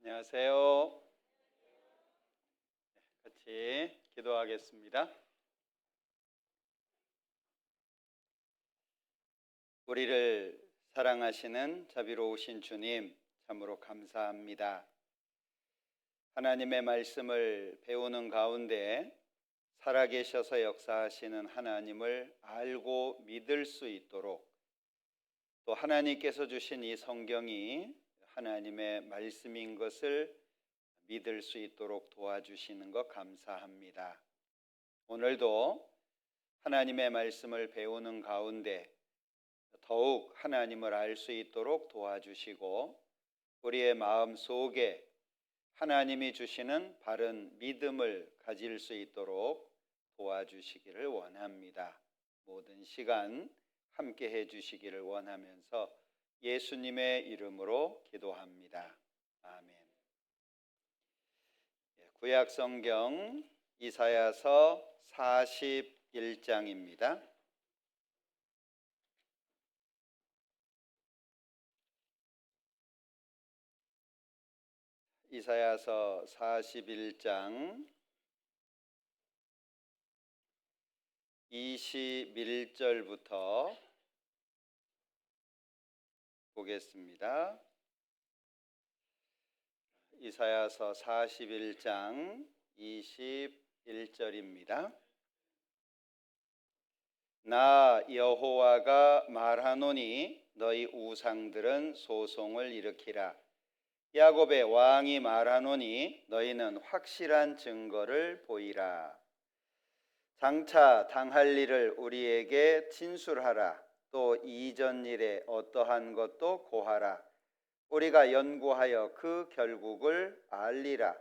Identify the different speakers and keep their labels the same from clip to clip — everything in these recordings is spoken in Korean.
Speaker 1: 안녕하세요. 같이 기도하겠습니다. 우리를 사랑하시는 자비로우신 주님, 참으로 감사합니다. 하나님의 말씀을 배우는 가운데 살아계셔서 역사하시는 하나님을 알고 믿을 수 있도록, 또 하나님께서 주신 이 성경이 하나님의 말씀인 것을 믿을 수 있도록 도와주시는 것 감사합니다. 오늘도 하나님의 말씀을 배우는 가운데 더욱 하나님을 알 수 있도록 도와주시고, 우리의 마음 속에 하나님이 주시는 바른 믿음을 가질 수 있도록 도와주시기를 원합니다. 모든 시간 함께 해주시기를 원하면서 예수님의 이름으로 기도합니다. 아멘. 구약 성경 이사야서 41장입니다. 이사야서 41장 21절부터 보겠습니다. 이사야서 41장 21절입니다. 나 여호와가 말하노니 너희 우상들은 소송을 일으키라. 야곱의 왕이 말하노니 너희는 확실한 증거를 보이라. 장차 당할 일을 우리에게 진술하라. 또 이전 일에 어떠한 것도 고하라. 우리가 연구하여 그 결국을 알리라.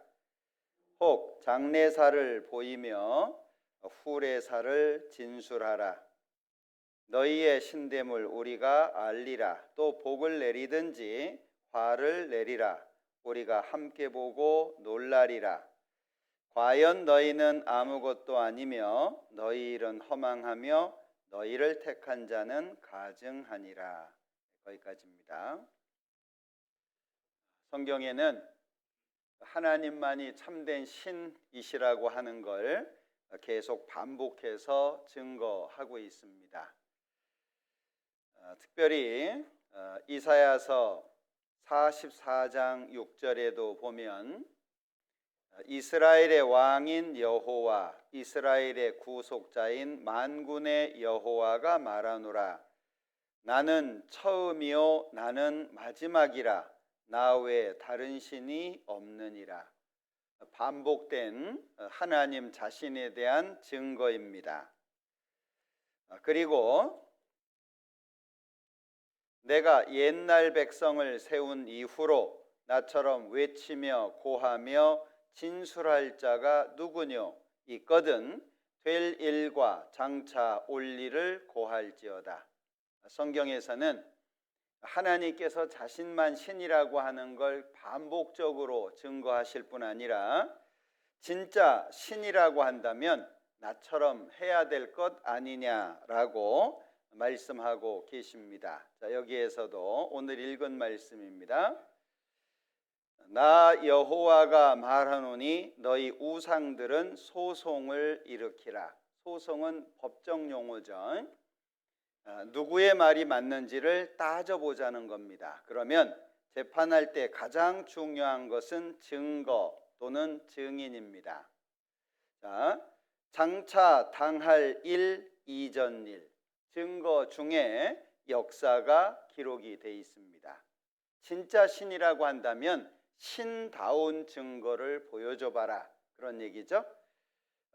Speaker 1: 혹 장래사를 보이며 후래사를 진술하라. 너희의 신됨을 우리가 알리라. 또 복을 내리든지 화를 내리라. 우리가 함께 보고 놀라리라. 과연 너희는 아무것도 아니며 너희 일은 허망하며 너희를 택한 자는 가증하니라. 거기까지입니다. 성경에는 하나님만이 참된 신이시라고 하는 걸 계속 반복해서 증거하고 있습니다. 특별히 이사야서 44장 6절에도 보면 이스라엘의 왕인 여호와, 이스라엘의 구속자인 만군의 여호와가 말하노라. 나는 처음이요 나는 마지막이라. 나 외에 다른 신이 없느니라. 반복된 하나님 자신에 대한 증거입니다. 그리고 내가 옛날 백성을 세운 이후로 나처럼 외치며 고하며 진술할 자가 누구뇨? 있거든 될 일과 장차 올 일을 고할지어다. 성경에서는 하나님께서 자신만 신이라고 하는 걸 반복적으로 증거하실 뿐 아니라 진짜 신이라고 한다면 나처럼 해야 될 것 아니냐라고 말씀하고 계십니다. 자, 여기에서도 오늘 읽은 말씀입니다. 나 여호와가 말하노니 너희 우상들은 소송을 일으키라. 소송은 법정 용어죠. 누구의 말이 맞는지를 따져보자는 겁니다. 그러면 재판할 때 가장 중요한 것은 증거 또는 증인입니다. 자, 장차 당할 일, 이전 일, 증거 중에 역사가 기록이 되어 있습니다. 진짜 신이라고 한다면 신다운 증거를 보여줘봐라, 그런 얘기죠.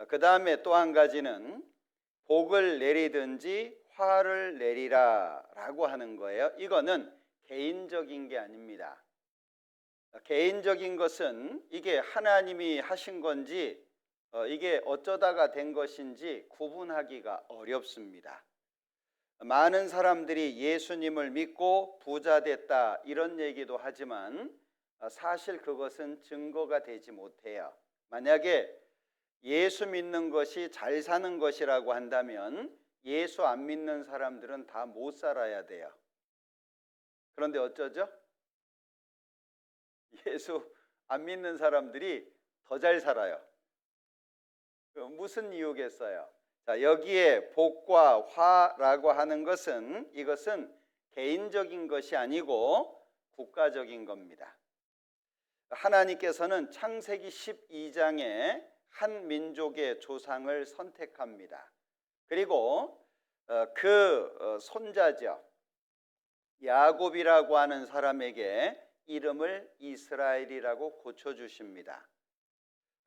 Speaker 1: 그 다음에 또 한 가지는 복을 내리든지 화를 내리라 라고 하는 거예요. 이거는 개인적인 게 아닙니다. 개인적인 것은 이게 하나님이 하신 건지 이게 어쩌다가 된 것인지 구분하기가 어렵습니다. 많은 사람들이 예수님을 믿고 부자 됐다 이런 얘기도 하지만 사실 그것은 증거가 되지 못해요. 만약에 예수 믿는 것이 잘 사는 것이라고 한다면 예수 안 믿는 사람들은 다 못 살아야 돼요. 그런데 어쩌죠? 예수 안 믿는 사람들이 더 잘 살아요. 무슨 이유겠어요? 자, 여기에 복과 화라고 하는 것은 이것은 개인적인 것이 아니고 국가적인 겁니다. 하나님께서는 창세기 12장에 한 민족의 조상을 선택합니다. 그리고 그 손자죠, 야곱이라고 하는 사람에게 이름을 이스라엘이라고 고쳐주십니다.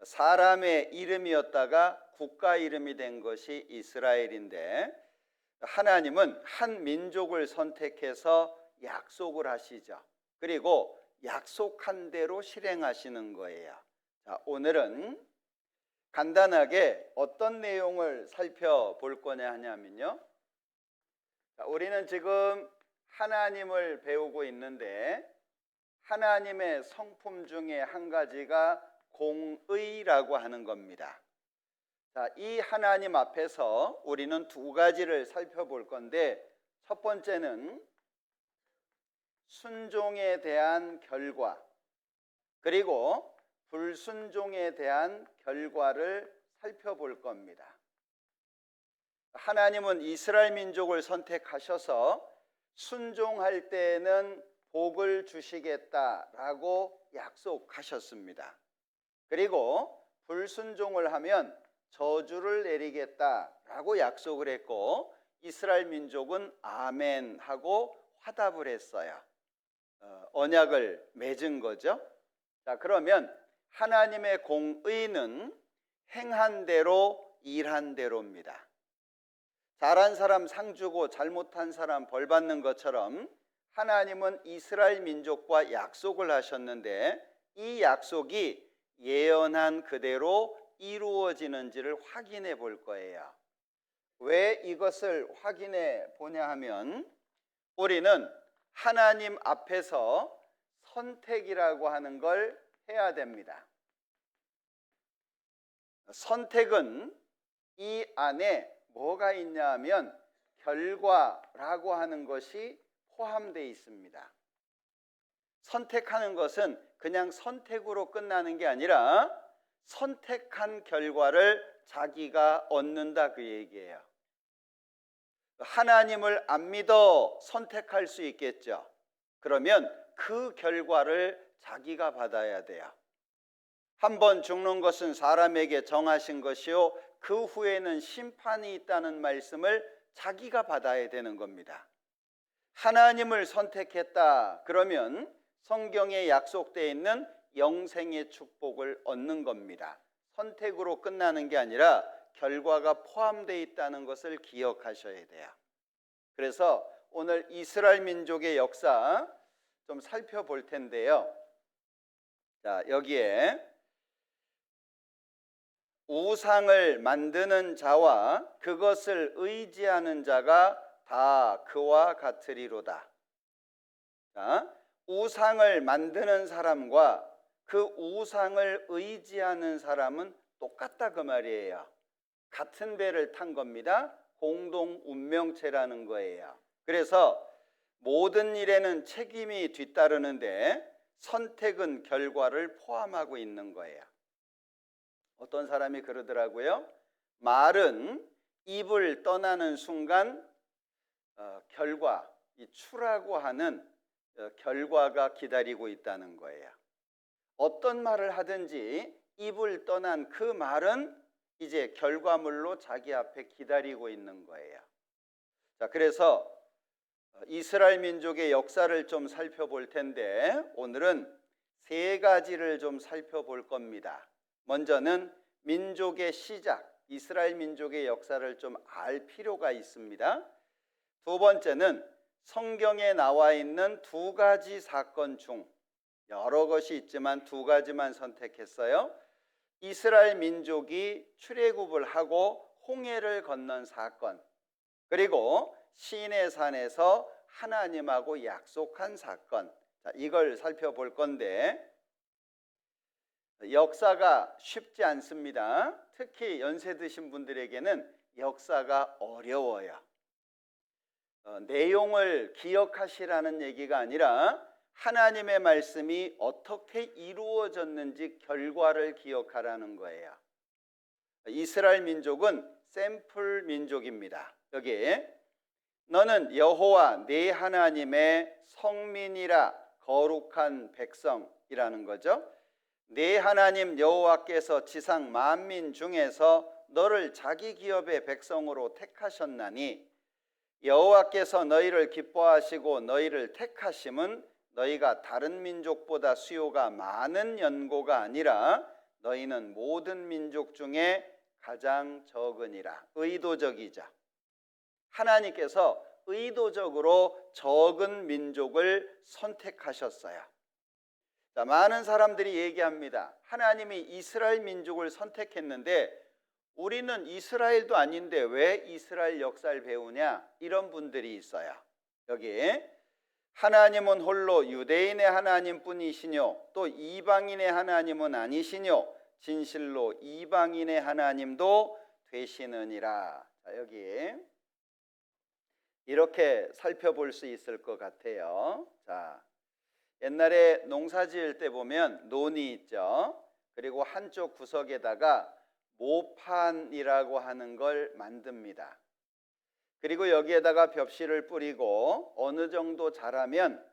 Speaker 1: 사람의 이름이었다가 국가 이름이 된 것이 이스라엘인데, 하나님은 한 민족을 선택해서 약속을 하시죠. 그리고 약속한 대로 실행하시는 거예요. 자, 오늘은 간단하게 어떤 내용을 살펴볼 거냐 하냐면요, 자, 우리는 지금 하나님을 배우고 있는데 하나님의 성품 중에 한 가지가 공의라고 하는 겁니다. 자, 이 하나님 앞에서 우리는 두 가지를 살펴볼 건데, 첫 번째는 순종에 대한 결과, 그리고 불순종에 대한 결과를 살펴볼 겁니다. 하나님은 이스라엘 민족을 선택하셔서 순종할 때에는 복을 주시겠다라고 약속하셨습니다. 그리고 불순종을 하면 저주를 내리겠다라고 약속을 했고, 이스라엘 민족은 아멘 하고 화답을 했어요. 언약을 맺은 거죠. 자, 그러면 하나님의 공의는 행한 대로 일한 대로입니다. 잘한 사람 상 주고 잘못한 사람 벌 받는 것처럼 하나님은 이스라엘 민족과 약속을 하셨는데, 이 약속이 예언한 그대로 이루어지는지를 확인해 볼 거예요. 왜 이것을 확인해 보냐 하면, 우리는 하나님 앞에서 선택이라고 하는 걸 해야 됩니다. 선택은 이 안에 뭐가 있냐 하면 결과라고 하는 것이 포함되어 있습니다. 선택하는 것은 그냥 선택으로 끝나는 게 아니라 선택한 결과를 자기가 얻는다, 그 얘기예요. 하나님을 안 믿어 선택할 수 있겠죠. 그러면 그 결과를 자기가 받아야 돼요. 한 번 죽는 것은 사람에게 정하신 것이요 그 후에는 심판이 있다는 말씀을 자기가 받아야 되는 겁니다. 하나님을 선택했다 그러면 성경에 약속되어 있는 영생의 축복을 얻는 겁니다. 선택으로 끝나는 게 아니라 결과가 포함되어 있다는 것을 기억하셔야 돼요. 그래서 오늘 이스라엘 민족의 역사 좀 살펴볼 텐데요. 자, 여기에 우상을 만드는 자와 그것을 의지하는 자가 다 그와 같으리로다. 자, 우상을 만드는 사람과 그 우상을 의지하는 사람은 똑같다, 그 말이에요. 같은 배를 탄 겁니다. 공동 운명체라는 거예요. 그래서 모든 일에는 책임이 뒤따르는데 선택은 결과를 포함하고 있는 거예요. 어떤 사람이 그러더라고요. 말은 입을 떠나는 순간 결과, 이 추라고 하는 결과가 기다리고 있다는 거예요. 어떤 말을 하든지 입을 떠난 그 말은 이제 결과물로 자기 앞에 기다리고 있는 거예요. 자, 그래서 이스라엘 민족의 역사를 좀 살펴볼 텐데 오늘은 세 가지를 좀 살펴볼 겁니다. 먼저는 민족의 시작, 이스라엘 민족의 역사를 좀 알 필요가 있습니다. 두 번째는 성경에 나와 있는 두 가지 사건 중 여러 것이 있지만 두 가지만 선택했어요. 이스라엘 민족이 출애굽을 하고 홍해를 건넌 사건, 그리고 시내 산에서 하나님하고 약속한 사건. 자, 이걸 살펴볼 건데 역사가 쉽지 않습니다. 특히 연세 드신 분들에게는 역사가 어려워요. 내용을 기억하시라는 얘기가 아니라 하나님의 말씀이 어떻게 이루어졌는지 결과를 기억하라는 거예요. 이스라엘 민족은 샘플 민족입니다. 여기 너는 여호와 네 하나님의 성민이라 거룩한 백성이라는 거죠. 네 하나님 여호와께서 지상 만민 중에서 너를 자기 기업의 백성으로 택하셨나니 여호와께서 너희를 기뻐하시고 너희를 택하심은 너희가 다른 민족보다 수요가 많은 연고가 아니라 너희는 모든 민족 중에 가장 적으니라. 의도적이죠. 하나님께서 의도적으로 적은 민족을 선택하셨어요. 자, 많은 사람들이 얘기합니다. 하나님이 이스라엘 민족을 선택했는데 우리는 이스라엘도 아닌데 왜 이스라엘 역사를 배우냐? 이런 분들이 있어요. 여기 하나님은 홀로 유대인의 하나님뿐이시뇨 또 이방인의 하나님은 아니시뇨 진실로 이방인의 하나님도 되시느니라. 자, 여기 이렇게 살펴볼 수 있을 것 같아요. 자, 옛날에 농사 지을 때 보면 논이 있죠. 그리고 한쪽 구석에다가 모판이라고 하는 걸 만듭니다. 그리고 여기에다가 벽실을 뿌리고 어느 정도 자라면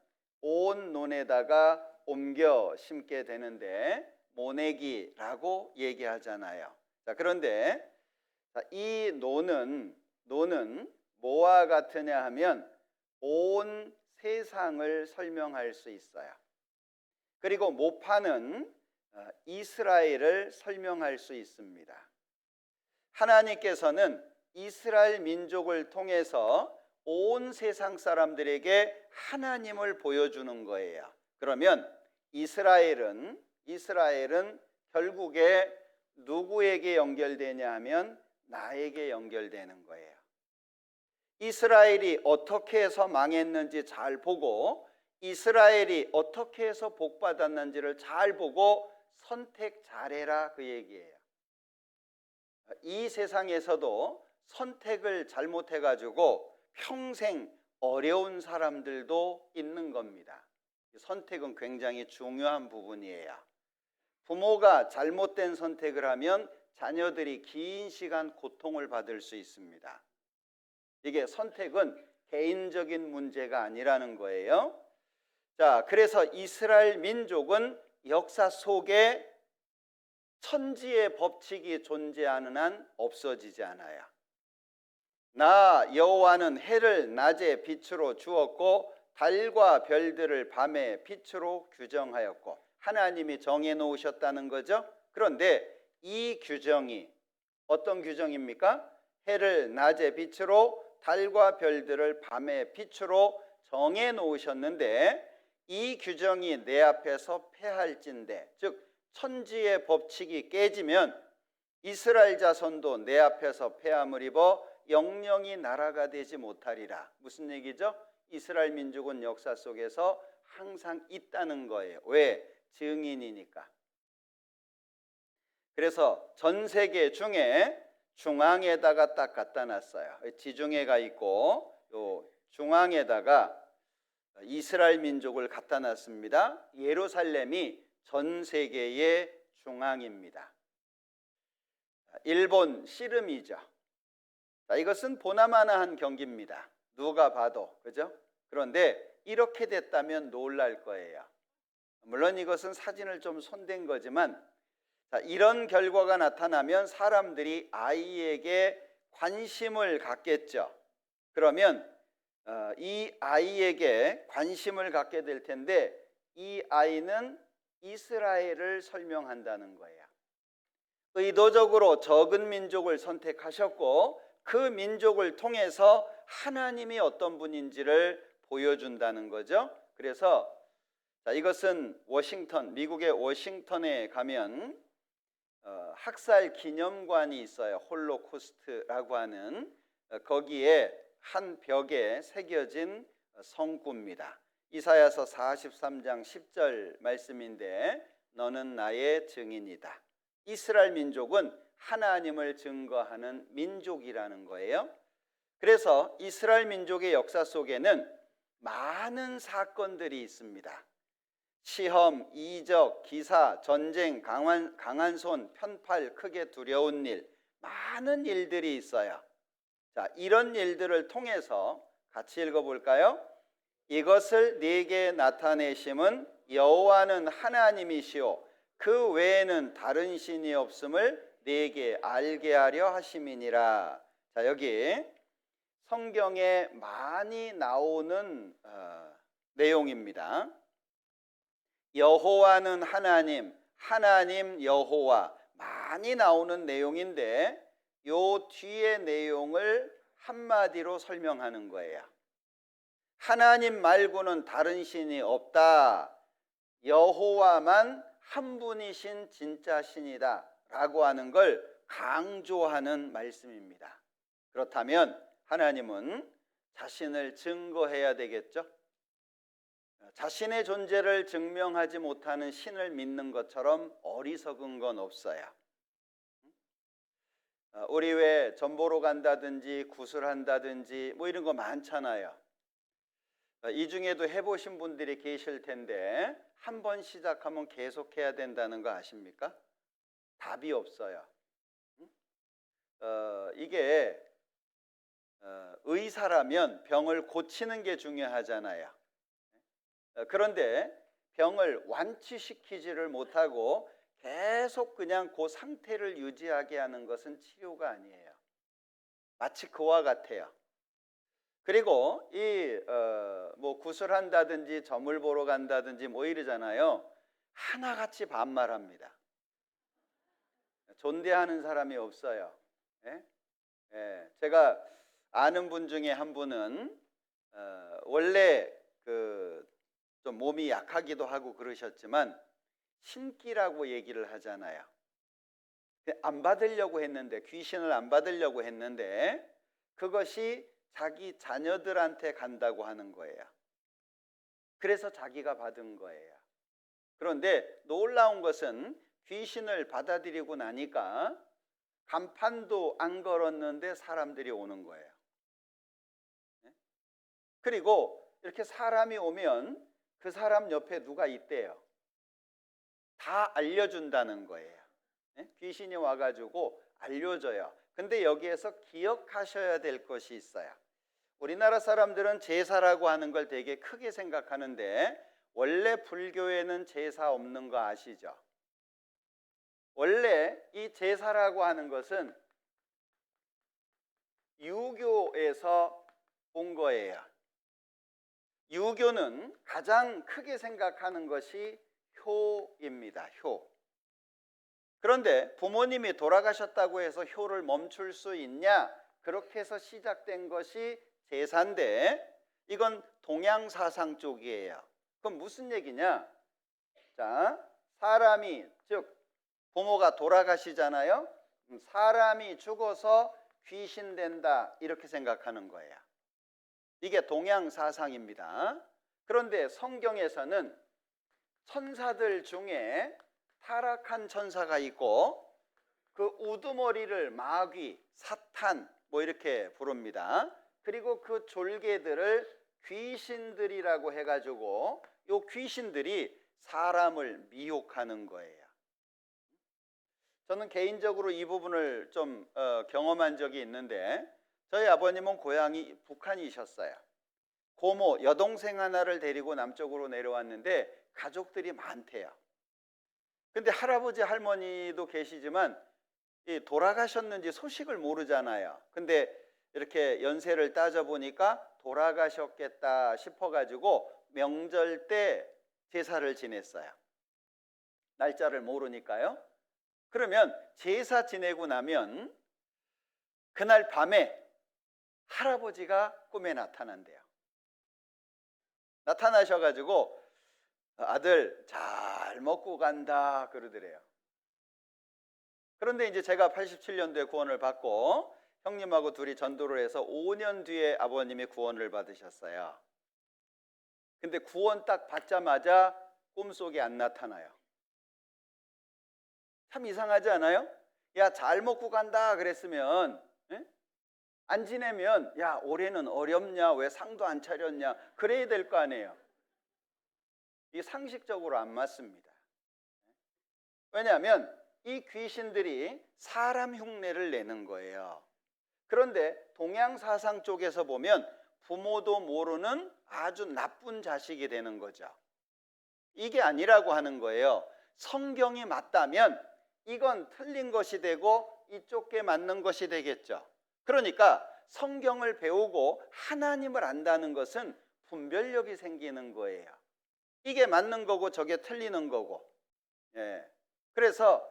Speaker 1: 온 논에다가 옮겨 심게 되는데 모내기라고 얘기하잖아요. 자, 그런데 이 논은 뭐와 같으냐 하면 온 세상을 설명할 수 있어요. 그리고 모판은 이스라엘을 설명할 수 있습니다. 하나님께서는 이스라엘 민족을 통해서 온 세상 사람들에게 하나님을 보여주는 거예요. 그러면 이스라엘은 결국에 누구에게 연결되냐 하면 나에게 연결되는 거예요. 이스라엘이 어떻게 해서 망했는지 잘 보고 이스라엘이 어떻게 해서 복받았는지를 잘 보고 선택 잘해라 그 얘기예요. 이 세상에서도 선택을 잘못해가지고 평생 어려운 사람들도 있는 겁니다. 선택은 굉장히 중요한 부분이에요. 부모가 잘못된 선택을 하면 자녀들이 긴 시간 고통을 받을 수 있습니다. 이게 선택은 개인적인 문제가 아니라는 거예요. 자, 그래서 이스라엘 민족은 역사 속에 천지의 법칙이 존재하는 한 없어지지 않아요. 나 여호와는 해를 낮에 빛으로 주었고 달과 별들을 밤에 빛으로 규정하였고 하나님이 정해 놓으셨다는 거죠. 그런데 이 규정이 어떤 규정입니까? 해를 낮에 빛으로 달과 별들을 밤에 빛으로 정해 놓으셨는데 이 규정이 내 앞에서 패할진대, 즉 천지의 법칙이 깨지면 이스라엘 자손도 내 앞에서 패함을 입어 영영이 나라가 되지 못하리라. 무슨 얘기죠? 이스라엘 민족은 역사 속에서 항상 있다는 거예요. 왜? 증인이니까. 그래서 전 세계 중에 중앙에다가 딱 갖다 놨어요. 지중해가 있고 요 중앙에다가 이스라엘 민족을 갖다 놨습니다. 예루살렘이 전 세계의 중앙입니다. 일본 씨름이죠. 이것은 보나마나한 경기입니다. 누가 봐도, 그죠? 그런데 이렇게 됐다면 놀랄 거예요. 물론 이것은 사진을 좀 손댄 거지만 이런 결과가 나타나면 사람들이 아이에게 관심을 갖겠죠. 그러면 이 아이에게 관심을 갖게 될 텐데 이 아이는 이스라엘을 설명한다는 거예요. 의도적으로 적은 민족을 선택하셨고 그 민족을 통해서 하나님이 어떤 분인지를 보여준다는 거죠. 그래서 이것은 미국의 워싱턴에 가면 학살 기념관이 있어요. 홀로코스트라고 하는 거기에 한 벽에 새겨진 성구입니다. 이사야서 43장 10절 말씀인데 너는 나의 증인이다. 이스라엘 민족은 하나님을 증거하는 민족이라는 거예요. 그래서 이스라엘 민족의 역사 속에는 많은 사건들이 있습니다. 시험, 이적, 기사, 전쟁, 강한 손, 편팔, 크게 두려운 일, 많은 일들이 있어요. 자, 이런 일들을 통해서 같이 읽어볼까요? 이것을 네게 나타내심은 여호와는 하나님이시오 그 외에는 다른 신이 없음을 네게 알게 하려 하심이니라. 자, 여기 성경에 많이 나오는 내용입니다. 여호와는 하나님, 하나님 여호와 많이 나오는 내용인데 요 뒤에 내용을 한마디로 설명하는 거예요. 하나님 말고는 다른 신이 없다. 여호와만 한 분이신 진짜 신이다 라고 하는 걸 강조하는 말씀입니다. 그렇다면 하나님은 자신을 증거해야 되겠죠? 자신의 존재를 증명하지 못하는 신을 믿는 것처럼 어리석은 건 없어요. 우리 왜 전보로 간다든지 구슬한다든지 뭐 이런 거 많잖아요. 이 중에도 해보신 분들이 계실 텐데 한 번 시작하면 계속해야 된다는 거 아십니까? 답이 없어요. 이게 의사라면 병을 고치는 게 중요하잖아요. 그런데 병을 완치시키지를 못하고 계속 그냥 그 상태를 유지하게 하는 것은 치료가 아니에요. 마치 그와 같아요. 그리고 뭐 구슬한다든지 점을 보러 간다든지 뭐 이러잖아요. 하나같이 반말합니다. 존대하는 사람이 없어요. 예? 예, 제가 아는 분 중에 한 분은 원래 좀 몸이 약하기도 하고 그러셨지만 신기라고 얘기를 하잖아요. 안 받으려고 했는데, 귀신을 안 받으려고 했는데 그것이 자기 자녀들한테 간다고 하는 거예요. 그래서 자기가 받은 거예요. 그런데 놀라운 것은 귀신을 받아들이고 나니까 간판도 안 걸었는데 사람들이 오는 거예요. 그리고 이렇게 사람이 오면 그 사람 옆에 누가 있대요. 다 알려준다는 거예요. 귀신이 와가지고 알려줘요. 근데 여기에서 기억하셔야 될 것이 있어요. 우리나라 사람들은 제사라고 하는 걸 되게 크게 생각하는데 원래 불교에는 제사 없는 거 아시죠? 원래 이 제사라고 하는 것은 유교에서 온 거예요. 유교는 가장 크게 생각하는 것이 효입니다. 효. 그런데 부모님이 돌아가셨다고 해서 효를 멈출 수 있냐? 그렇게 해서 시작된 것이 제사인데 이건 동양 사상 쪽이에요. 그럼 무슨 얘기냐? 자, 사람이 즉 부모가 돌아가시잖아요. 사람이 죽어서 귀신 된다 이렇게 생각하는 거예요. 이게 동양 사상입니다. 그런데 성경에서는 천사들 중에 타락한 천사가 있고 그 우두머리를 마귀, 사탄 뭐 이렇게 부릅니다. 그리고 그 졸개들을 귀신들이라고 해가지고 요 귀신들이 사람을 미혹하는 거예요. 저는 개인적으로 이 부분을 좀 경험한 적이 있는데 저희 아버님은 고향이 북한이셨어요. 고모, 여동생 하나를 데리고 남쪽으로 내려왔는데 가족들이 많대요. 근데 할아버지 할머니도 계시지만 돌아가셨는지 소식을 모르잖아요. 근데 이렇게 연세를 따져보니까 돌아가셨겠다 싶어가지고 명절 때 제사를 지냈어요. 날짜를 모르니까요. 그러면 제사 지내고 나면 그날 밤에 할아버지가 꿈에 나타난대요. 나타나셔가지고 아들 잘 먹고 간다 그러더래요. 그런데 이제 제가 87년도에 구원을 받고 형님하고 둘이 전도를 해서 5년 뒤에 아버님이 구원을 받으셨어요. 근데 구원 딱 받자마자 꿈속에 안 나타나요. 참 이상하지 않아요? 야, 잘 먹고 간다 그랬으면 안 지내면 야, 올해는 어렵냐, 왜 상도 안 차렸냐 그래야 될 거 아니에요. 이게 상식적으로 안 맞습니다. 왜냐하면 이 귀신들이 사람 흉내를 내는 거예요. 그런데 동양 사상 쪽에서 보면 부모도 모르는 아주 나쁜 자식이 되는 거죠. 이게 아니라고 하는 거예요. 성경이 맞다면 이건 틀린 것이 되고 이쪽 게 맞는 것이 되겠죠. 그러니까 성경을 배우고 하나님을 안다는 것은 분별력이 생기는 거예요. 이게 맞는 거고 저게 틀리는 거고. 예. 그래서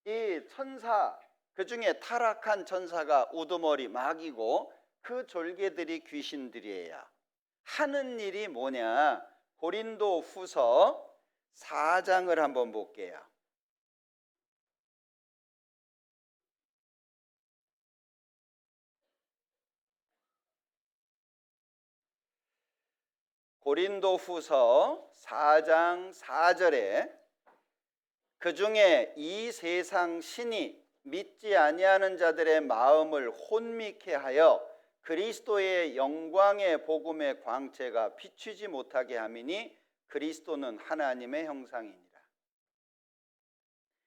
Speaker 1: 이 천사, 그 중에 타락한 천사가 우두머리 마귀고 그 졸개들이 귀신들이에요. 하는 일이 뭐냐? 고린도 후서 4장을 한번 볼게요. 고린도 후서 4장 4절에 그 중에 이 세상 신이 믿지 아니하는 자들의 마음을 혼미케 하여 그리스도의 영광의 복음의 광채가 비추지 못하게 함이니 그리스도는 하나님의 형상이니라.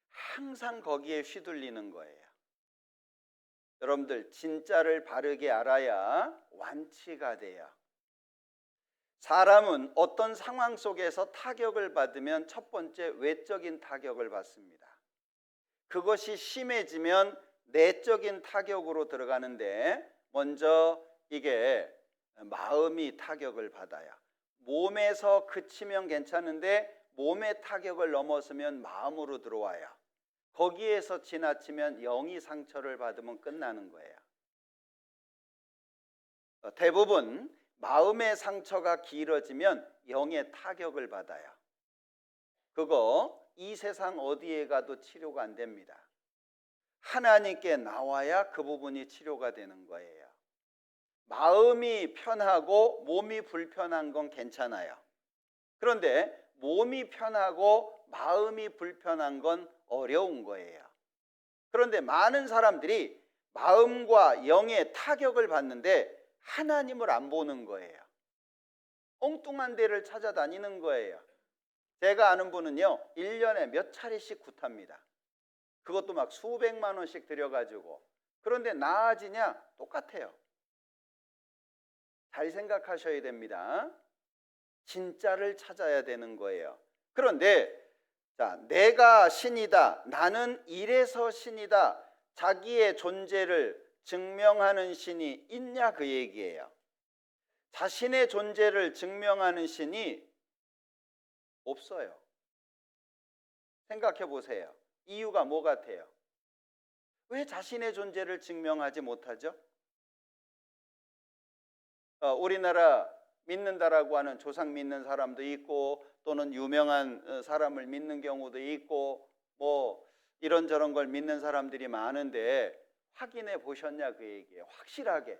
Speaker 1: 항상 거기에 휘둘리는 거예요. 여러분들 진짜를 바르게 알아야 완치가 돼요. 사람은 어떤 상황 속에서 타격을 받으면 첫 번째 외적인 타격을 받습니다. 그것이 심해지면 내적인 타격으로 들어가는데 먼저 이게 마음이 타격을 받아요. 몸에서 그치면 괜찮은데 몸의 타격을 넘어서면 마음으로 들어와요. 거기에서 지나치면 영이 상처를 받으면 끝나는 거예요. 대부분 마음의 상처가 길어지면 영의 타격을 받아요. 그거 이 세상 어디에 가도 치료가 안 됩니다. 하나님께 나와야 그 부분이 치료가 되는 거예요. 마음이 편하고 몸이 불편한 건 괜찮아요. 그런데 몸이 편하고 마음이 불편한 건 어려운 거예요. 그런데 많은 사람들이 마음과 영의 타격을 받는데 하나님을 안 보는 거예요. 엉뚱한 데를 찾아다니는 거예요. 제가 아는 분은요 1년에 몇 차례씩 굿합니다. 그것도 막 수백만 원씩 들여가지고. 그런데 나아지냐? 똑같아요. 잘 생각하셔야 됩니다. 진짜를 찾아야 되는 거예요. 그런데 내가 신이다, 나는 이래서 신이다, 자기의 존재를 증명하는 신이 있냐 그 얘기예요. 자신의 존재를 증명하는 신이 없어요. 생각해 보세요. 이유가 뭐 같아요? 왜 자신의 존재를 증명하지 못하죠? 우리나라 믿는다라고 하는 조상 믿는 사람도 있고 또는 유명한 사람을 믿는 경우도 있고 뭐 이런저런 걸 믿는 사람들이 많은데 확인해 보셨냐 그 얘기예요. 확실하게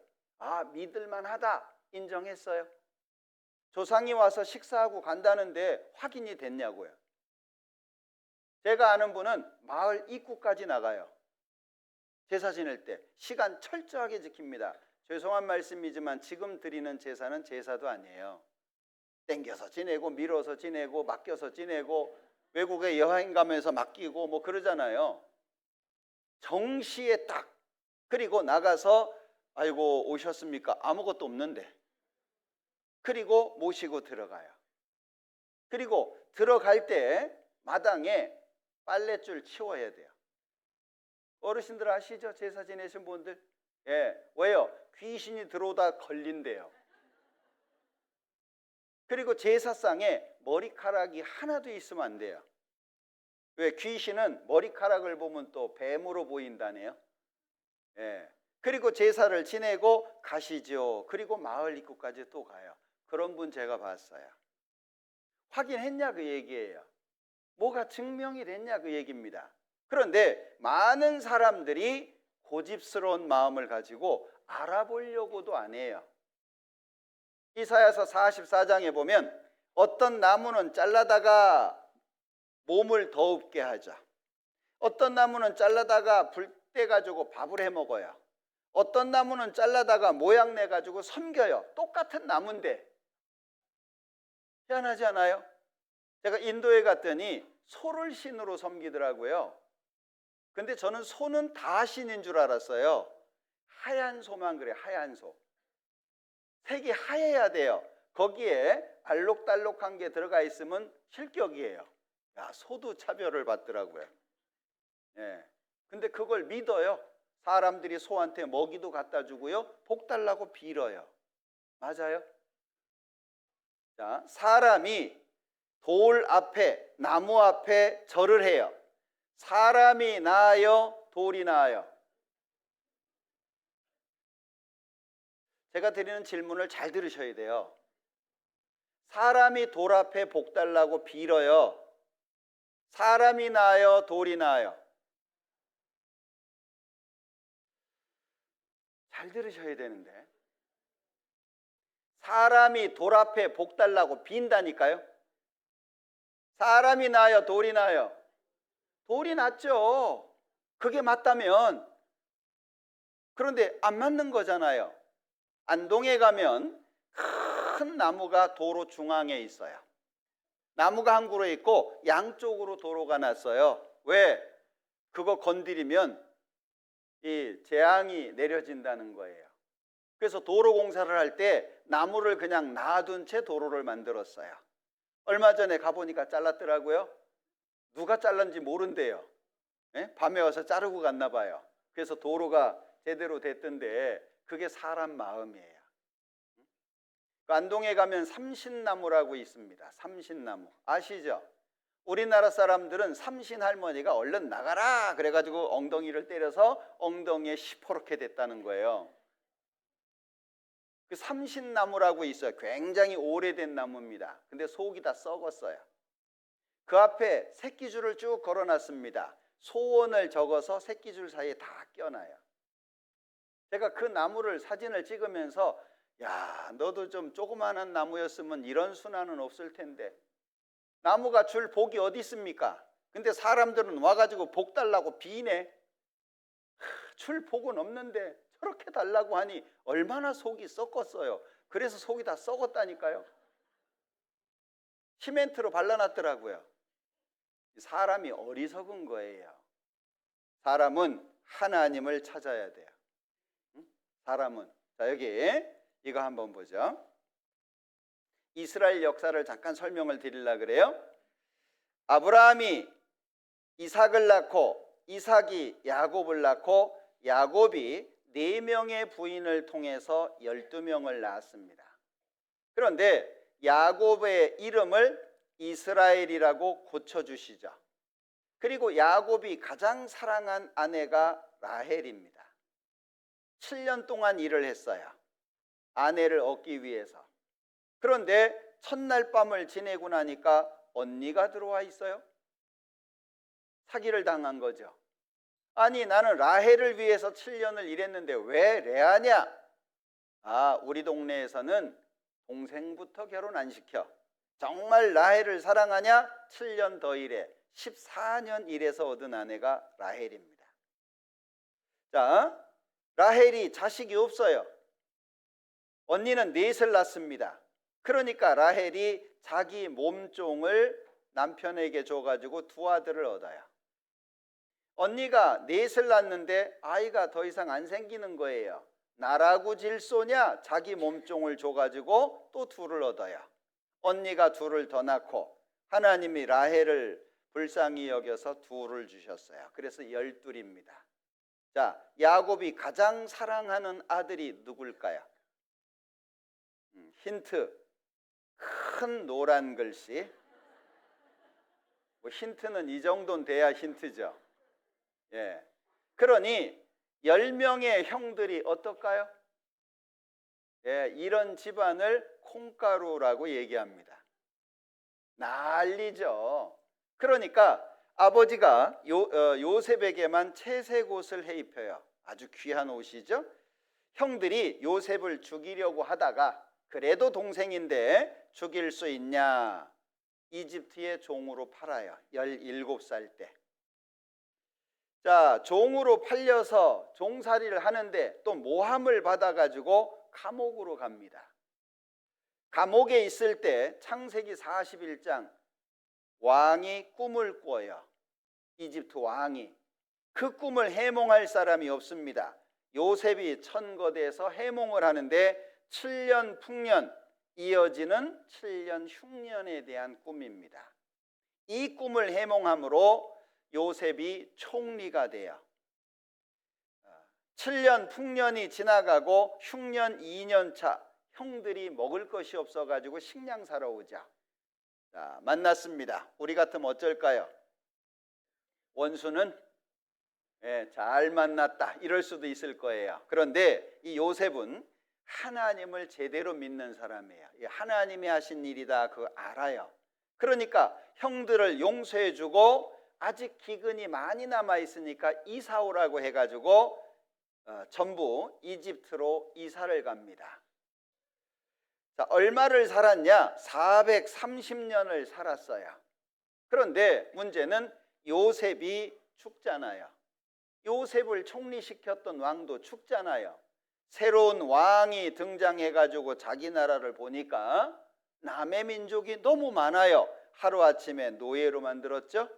Speaker 1: 믿을만 하다 인정했어요? 조상이 와서 식사하고 간다는데 확인이 됐냐고요. 제가 아는 분은 마을 입구까지 나가요. 제사 지낼 때 시간 철저하게 지킵니다. 죄송한 말씀이지만 지금 드리는 제사는 제사도 아니에요. 땡겨서 지내고 밀어서 지내고 맡겨서 지내고 외국에 여행 가면서 맡기고 뭐 그러잖아요. 정시에 딱. 그리고 나가서 아이고 오셨습니까? 아무것도 없는데. 그리고 모시고 들어가요. 그리고 들어갈 때 마당에 빨랫줄 치워야 돼요. 어르신들 아시죠? 제사 지내신 분들. 예, 왜요? 귀신이 들어오다 걸린대요. 그리고 제사상에 머리카락이 하나도 있으면 안 돼요. 왜? 귀신은 머리카락을 보면 또 뱀으로 보인다네요. 예. 그리고 제사를 지내고 가시죠. 그리고 마을 입구까지 또 가요. 그런 분 제가 봤어요. 확인했냐 그 얘기예요. 뭐가 증명이 됐냐 그 얘기입니다. 그런데 많은 사람들이 고집스러운 마음을 가지고 알아보려고도 안 해요. 이사야서 44장에 보면 어떤 나무는 잘라다가 몸을 더웁게 하자. 어떤 나무는 잘라다가 불 때 가지고 밥을 해 먹어요. 어떤 나무는 잘라다가 모양 내 가지고 섬겨요. 똑같은 나무인데 희한하지 않아요? 제가 인도에 갔더니 소를 신으로 섬기더라고요. 근데 저는 소는 다 신인 줄 알았어요. 하얀 소만 그래, 하얀 소. 색이 하얘야 돼요. 거기에 알록달록한 게 들어가 있으면 실격이에요. 야, 소도 차별을 받더라고요. 예. 근데 그걸 믿어요. 사람들이 소한테 먹이도 갖다 주고요. 복 달라고 빌어요. 맞아요? 자, 사람이 돌 앞에, 나무 앞에 절을 해요. 사람이 나아요? 돌이 나아요? 제가 드리는 질문을 잘 들으셔야 돼요. 사람이 돌 앞에 복 달라고 빌어요. 사람이 나아요? 돌이 나아요? 잘 들으셔야 되는데. 사람이 돌 앞에 복 달라고 빈다니까요. 사람이 나아요? 돌이 나아요? 돌이 낫죠. 그게 맞다면. 그런데 안 맞는 거잖아요. 안동에 가면 큰 나무가 도로 중앙에 있어요. 나무가 한 그루 있고 양쪽으로 도로가 났어요. 왜? 그거 건드리면 이 재앙이 내려진다는 거예요. 그래서 도로 공사를 할 때 나무를 그냥 놔둔 채 도로를 만들었어요. 얼마 전에 가보니까 잘랐더라고요. 누가 잘랐는지 모른대요. 예? 밤에 와서 자르고 갔나 봐요. 그래서 도로가 제대로 됐던데 그게 사람 마음이에요. 안동에 가면 삼신나무라고 있습니다. 삼신나무 아시죠? 우리나라 사람들은 삼신 할머니가 얼른 나가라 그래가지고 엉덩이를 때려서 엉덩이에 시퍼렇게 됐다는 거예요. 그 삼신나무라고 있어요. 굉장히 오래된 나무입니다. 근데 속이 다 썩었어요. 그 앞에 새끼줄을 쭉 걸어놨습니다. 소원을 적어서 새끼줄 사이에 다 껴놔요. 제가 그 나무를 사진을 찍으면서 야, 너도 좀 조그마한 나무였으면 이런 순환은 없을 텐데 나무가 줄 복이 어디 있습니까? 근데 사람들은 와가지고 복 달라고 비네. 줄 복은 없는데 저렇게 달라고 하니 얼마나 속이 썩었어요. 그래서 속이 다 썩었다니까요. 시멘트로 발라놨더라고요. 사람이 어리석은 거예요. 사람은 하나님을 찾아야 돼요. 사람은. 자, 여기 이거 한번 보죠. 이스라엘 역사를 잠깐 설명을 드리려고 그래요. 아브라함이 이삭을 낳고 이삭이 야곱을 낳고 야곱이 4명의 부인을 통해서 12명을 낳았습니다. 그런데 야곱의 이름을 이스라엘이라고 고쳐주시죠. 그리고 야곱이 가장 사랑한 아내가 라헬입니다. 7년 동안 일을 했어요. 아내를 얻기 위해서. 그런데 첫날 밤을 지내고 나니까 언니가 들어와 있어요. 사기를 당한 거죠. 아니, 나는 라헬을 위해서 7년을 일했는데 왜 레아냐? 아, 우리 동네에서는 동생부터 결혼 안 시켜. 정말 라헬을 사랑하냐? 7년 더 일해. 14년 일해서 얻은 아내가 라헬입니다. 자, 라헬이 자식이 없어요. 언니는 넷을 낳습니다. 그러니까 라헬이 자기 몸종을 남편에게 줘가지고 2 아들을 얻어요. 언니가 넷을 낳는데 아이가 더 이상 안 생기는 거예요. 나라고 질소냐? 자기 몸종을 줘가지고 또 2를 얻어요. 언니가 2를 더 낳고 하나님이 라헬을 불쌍히 여겨서 2를 주셨어요. 그래서 12입니다. 자, 야곱이 가장 사랑하는 아들이 누굴까요? 힌트. 큰 노란 글씨. 뭐 힌트는 이 정도는 돼야 힌트죠. 예. 그러니 10명의 형들이 어떨까요? 예, 이런 집안을 콩가루라고 얘기합니다. 난리죠. 그러니까 아버지가 요셉에게만 채색 옷을 해입혀요. 아주 귀한 옷이죠. 형들이 요셉을 죽이려고 하다가 그래도 동생인데 죽일 수 있냐? 이집트의 종으로 팔아요. 17살 때. 자, 종으로 팔려서 종살이를 하는데 또 모함을 받아가지고 감옥으로 갑니다. 감옥에 있을 때 창세기 41장 왕이 꿈을 꿔요. 이집트 왕이. 그 꿈을 해몽할 사람이 없습니다. 요셉이 천거돼서 해몽을 하는데 7년 풍년 이어지는 7년 흉년에 대한 꿈입니다. 이 꿈을 해몽함으로 요셉이 총리가 돼요. 7년 풍년이 지나가고 흉년 2년 차, 형들이 먹을 것이 없어가지고 식량 사러 오자. 자, 만났습니다. 우리 같으면 어쩔까요? 원수는 잘 만났다 이럴 수도 있을 거예요. 그런데 이 요셉은 하나님을 제대로 믿는 사람이에요. 하나님이 하신 일이다 그거 알아요. 그러니까 형들을 용서해주고 아직 기근이 많이 남아있으니까 이사 오라고 해가지고 전부 이집트로 이사를 갑니다. 자, 얼마를 살았냐? 430년을 살았어요. 그런데 문제는 요셉이 죽잖아요. 요셉을 총리시켰던 왕도 죽잖아요. 새로운 왕이 등장해가지고 자기 나라를 보니까 남의 민족이 너무 많아요. 하루아침에 노예로 만들었죠.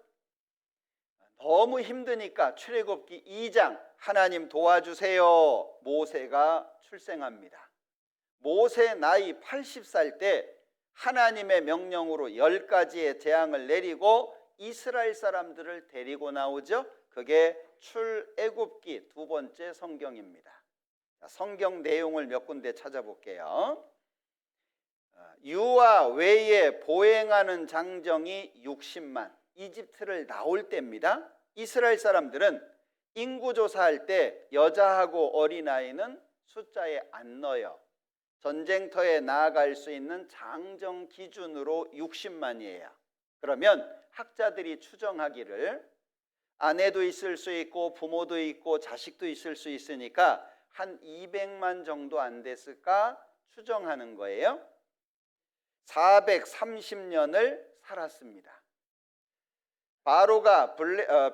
Speaker 1: 너무 힘드니까 출애굽기 2장 하나님 도와주세요. 모세가 출생합니다. 모세 나이 80살 때 하나님의 명령으로 10가지의 재앙을 내리고 이스라엘 사람들을 데리고 나오죠. 그게 출애굽기 두 번째 성경입니다. 성경 내용을 몇 군데 찾아볼게요. 유아 외에 보행하는 장정이 60만, 이집트를 나올 때입니다. 이스라엘 사람들은 인구조사할 때 여자하고 어린아이는 숫자에 안 넣어요. 전쟁터에 나아갈 수 있는 장정 기준으로 60만이에요. 그러면 학자들이 추정하기를 아내도 있을 수 있고 부모도 있고 자식도 있을 수 있으니까 한 200만 정도 안 됐을까 추정하는 거예요. 430년을 살았습니다. 바로가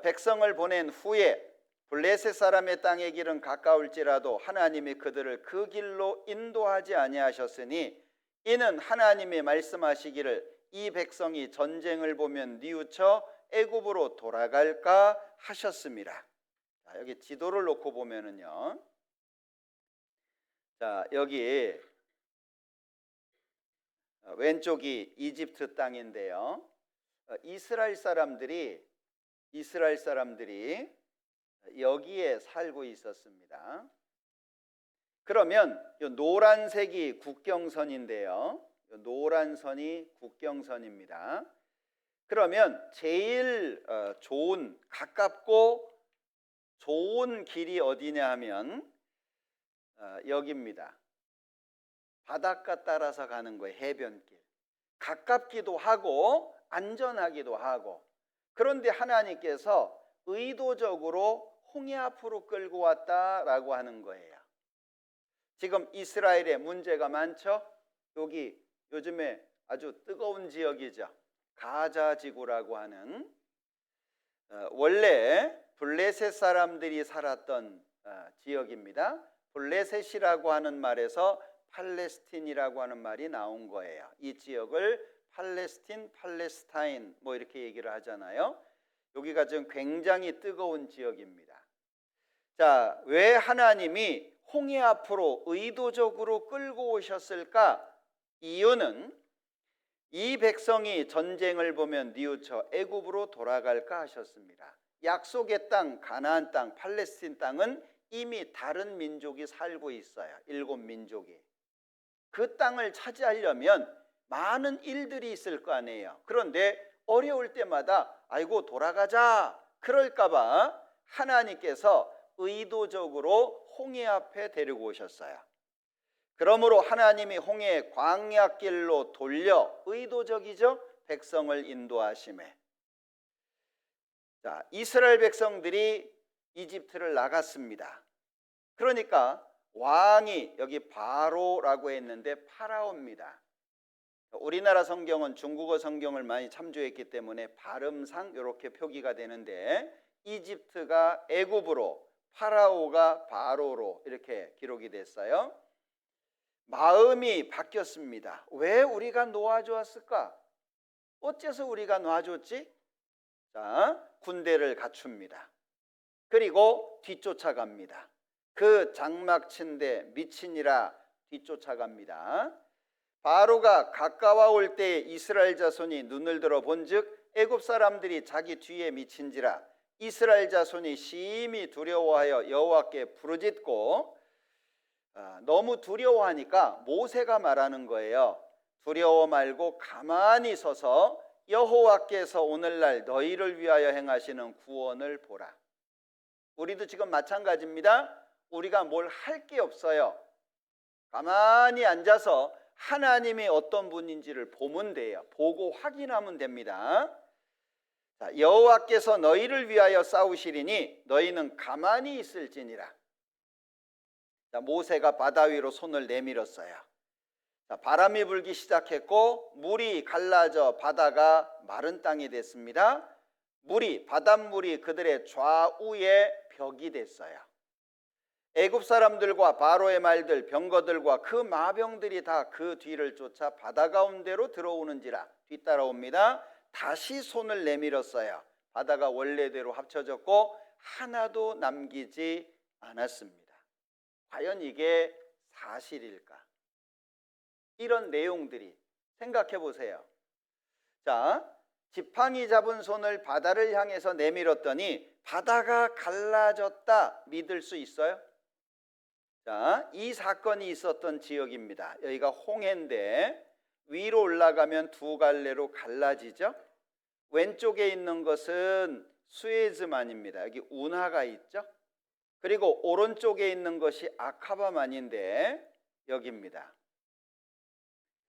Speaker 1: 백성을 보낸 후에 블레셋 사람의 땅의 길은 가까울지라도 하나님이 그들을 그 길로 인도하지 아니하셨으니 이는 하나님이 말씀하시기를 이 백성이 전쟁을 보면 뉘우쳐 애굽으로 돌아갈까 하셨습니다. 자, 여기 지도를 놓고 보면은요. 자, 여기 왼쪽이 이집트 땅인데요. 이스라엘 사람들이 여기에 살고 있었습니다. 그러면 이 노란색이 국경선인데요. 이 노란 선이 국경선입니다. 그러면 제일 좋은 가깝고 좋은 길이 어디냐 하면 여기입니다. 바닷가 따라서 가는 거예요. 해변길. 가깝기도 하고 안전하기도 하고. 그런데 하나님께서 의도적으로 홍해 앞으로 끌고 왔다라고 하는 거예요. 지금 이스라엘에 문제가 많죠. 여기 요즘에 아주 뜨거운 지역이죠. 가자 지구라고 하는 원래 블레셋 사람들이 살았던 지역입니다. 블레셋이라고 하는 말에서 팔레스틴이라고 하는 말이 나온 거예요. 이 지역을 팔레스틴, 팔레스타인 뭐 이렇게 얘기를 하잖아요. 여기가 지금 굉장히 뜨거운 지역입니다. 자, 왜 하나님이 홍해 앞으로 의도적으로 끌고 오셨을까? 이유는 이 백성이 전쟁을 보면 뉘우쳐 애굽으로 돌아갈까 하셨습니다. 약속의 땅, 가나안 땅, 팔레스틴 땅은 이미 다른 민족이 살고 있어요. 7민족이. 그 땅을 차지하려면 많은 일들이 있을 거 아니에요. 그런데 어려울 때마다 아이고 돌아가자 그럴까 봐 하나님께서 의도적으로 홍해 앞에 데리고 오셨어요. 그러므로 하나님이 홍해 광야길로 돌려 의도적이죠. 백성을 인도하심에. 자, 이스라엘 백성들이 이집트를 나갔습니다. 그러니까 왕이 여기 바로라고 했는데 파라오입니다. 우리나라 성경은 중국어 성경을 많이 참조했기 때문에 발음상 이렇게 표기가 되는데 이집트가 애굽으로 파라오가 바로로 이렇게 기록이 됐어요. 마음이 바뀌었습니다. 왜 우리가 놓아주었을까? 어째서 우리가 놔줬지? 자, 군대를 갖춥니다. 그리고 뒤쫓아갑니다. 그 장막 친데 미친이라 뒤쫓아갑니다. 바로가 가까워올 때 이스라엘 자손이 눈을 들어 본즉 애굽 사람들이 자기 뒤에 미친지라. 이스라엘 자손이 심히 두려워하여 여호와께 부르짖고, 너무 두려워하니까 모세가 말하는 거예요. 두려워 말고 가만히 서서 여호와께서 오늘날 너희를 위하여 행하시는 구원을 보라. 우리도 지금 마찬가지입니다. 우리가 뭘 할 게 없어요. 가만히 앉아서 하나님이 어떤 분인지를 보면 돼요. 보고 확인하면 됩니다. 자, 여호와께서 너희를 위하여 싸우시리니 너희는 가만히 있을지니라. 자, 모세가 바다 위로 손을 내밀었어요. 자, 바람이 불기 시작했고 물이 갈라져 바다가 마른 땅이 됐습니다. 바닷물이 그들의 좌우에 벽이 됐어요. 애굽 사람들과 바로의 말들, 병거들과 그 마병들이 다 그 뒤를 쫓아 바다 가운데로 들어오는지라. 뒤따라옵니다. 다시 손을 내밀었어요. 바다가 원래대로 합쳐졌고 하나도 남기지 않았습니다. 과연 이게 사실일까? 이런 내용들이 생각해 보세요. 자, 지팡이 잡은 손을 바다를 향해서 내밀었더니 바다가 갈라졌다. 믿을 수 있어요? 자, 이 사건이 있었던 지역입니다. 여기가 홍해인데 위로 올라가면 두 갈래로 갈라지죠. 왼쪽에 있는 것은 수에즈만입니다. 여기 운하가 있죠. 그리고 오른쪽에 있는 것이 아카바만인데 여기입니다.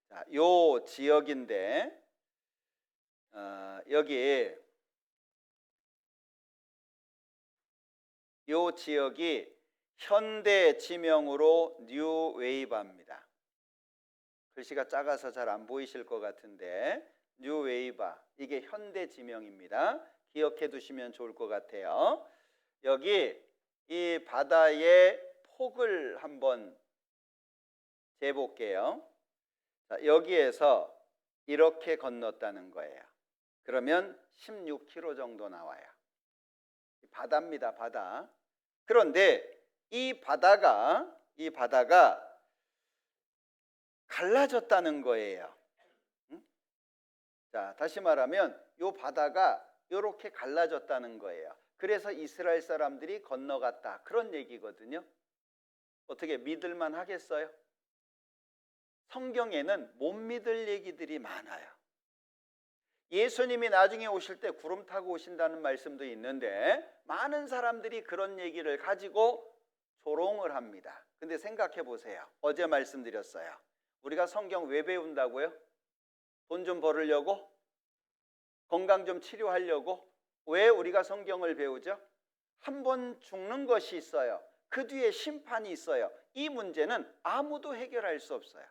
Speaker 1: 자, 요 지역인데 여기 요 지역이 현대 지명으로 뉴웨이바입니다. 글씨가 작아서 잘 안 보이실 것 같은데 뉴웨이바, 이게 현대 지명입니다. 기억해 두시면 좋을 것 같아요. 여기 이 바다의 폭을 한번 재볼게요. 자, 여기에서 이렇게 건넜다는 거예요. 그러면 16km 정도 나와요. 바다입니다, 바다. 그런데 이 바다가 갈라졌다는 거예요. 자, 다시 말하면 이 바다가 이렇게 갈라졌다는 거예요. 그래서 이스라엘 사람들이 건너갔다, 그런 얘기거든요. 어떻게 믿을만 하겠어요? 성경에는 못 믿을 얘기들이 많아요. 예수님이 나중에 오실 때 구름 타고 오신다는 말씀도 있는데 많은 사람들이 그런 얘기를 가지고 조롱을 합니다. 근데 생각해 보세요. 어제 말씀드렸어요. 우리가 성경 왜 배운다고요? 돈 좀 벌으려고? 건강 좀 치료하려고? 왜 우리가 성경을 배우죠? 한 번 죽는 것이 있어요. 그 뒤에 심판이 있어요. 이 문제는 아무도 해결할 수 없어요.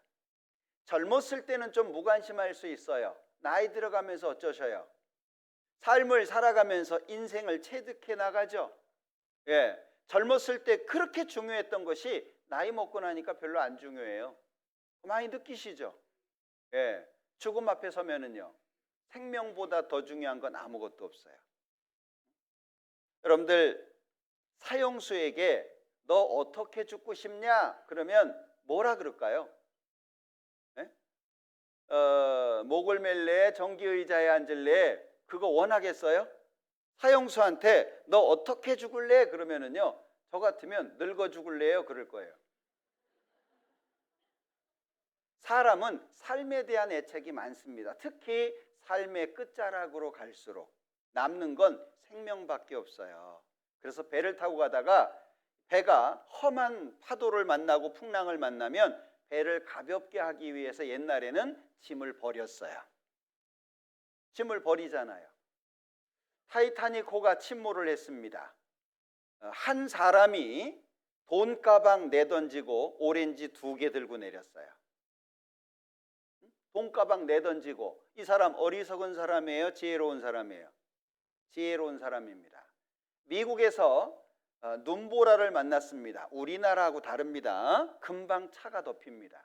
Speaker 1: 젊었을 때는 좀 무관심할 수 있어요. 나이 들어가면서 어쩌셔요? 삶을 살아가면서 인생을 체득해 나가죠. 예, 젊었을 때 그렇게 중요했던 것이 나이 먹고 나니까 별로 안 중요해요. 많이 느끼시죠? 예, 죽음 앞에 서면은요, 생명보다 더 중요한 건 아무것도 없어요. 여러분들, 사형수에게 너 어떻게 죽고 싶냐? 그러면 뭐라 그럴까요? 예? 목을 맬래? 전기의자에 앉을래? 그거 원하겠어요? 사형수한테 너 어떻게 죽을래? 그러면은요, 저 같으면 늙어 죽을래요? 그럴 거예요. 사람은 삶에 대한 애착이 많습니다. 특히 삶의 끝자락으로 갈수록 남는 건 생명밖에 없어요. 그래서 배를 타고 가다가 배가 험한 파도를 만나고 풍랑을 만나면 배를 가볍게 하기 위해서 옛날에는 짐을 버렸어요. 짐을 버리잖아요. 타이타닉호가 침몰을 했습니다. 한 사람이 돈가방 내던지고 오렌지 2개 들고 내렸어요. 돈가방 내던지고, 이 사람 어리석은 사람이에요? 지혜로운 사람이에요? 지혜로운 사람입니다. 미국에서 눈보라를 만났습니다. 우리나라하고 다릅니다. 금방 차가 덮입니다.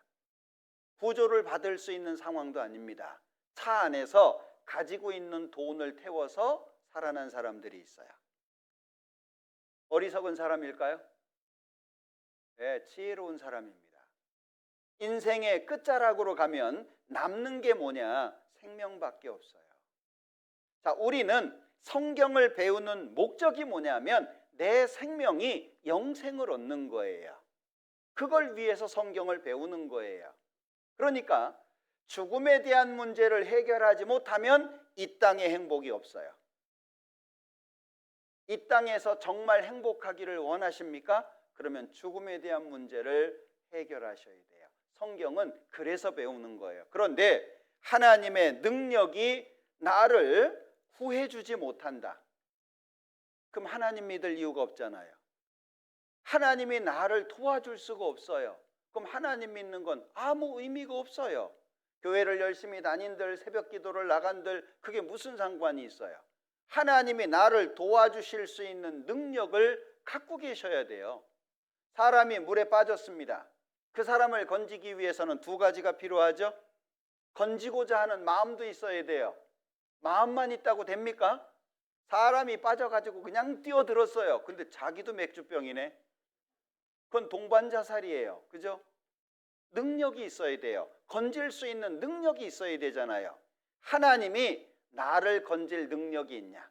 Speaker 1: 구조를 받을 수 있는 상황도 아닙니다. 차 안에서 가지고 있는 돈을 태워서 살아난 사람들이 있어요. 어리석은 사람일까요? 네, 지혜로운 사람입니다. 인생의 끝자락으로 가면 남는 게 뭐냐? 생명밖에 없어요. 자, 우리는 성경을 배우는 목적이 뭐냐면 내 생명이 영생을 얻는 거예요. 그걸 위해서 성경을 배우는 거예요. 그러니까 죽음에 대한 문제를 해결하지 못하면 이 땅에 행복이 없어요. 이 땅에서 정말 행복하기를 원하십니까? 그러면 죽음에 대한 문제를 해결하셔야 돼요. 성경은 그래서 배우는 거예요. 그런데 하나님의 능력이 나를 구해주지 못한다. 그럼 하나님 믿을 이유가 없잖아요. 하나님이 나를 도와줄 수가 없어요. 그럼 하나님 믿는 건 아무 의미가 없어요. 교회를 열심히 다닌들, 새벽 기도를 나간들, 그게 무슨 상관이 있어요? 하나님이 나를 도와주실 수 있는 능력을 갖고 계셔야 돼요. 사람이 물에 빠졌습니다. 그 사람을 건지기 위해서는 두 가지가 필요하죠. 건지고자 하는 마음도 있어야 돼요. 마음만 있다고 됩니까? 사람이 빠져가지고 그냥 뛰어들었어요. 근데 자기도 맥주병이네. 그건 동반자살이에요. 그죠? 능력이 있어야 돼요. 건질 수 있는 능력이 있어야 되잖아요. 하나님이 나를 건질 능력이 있냐?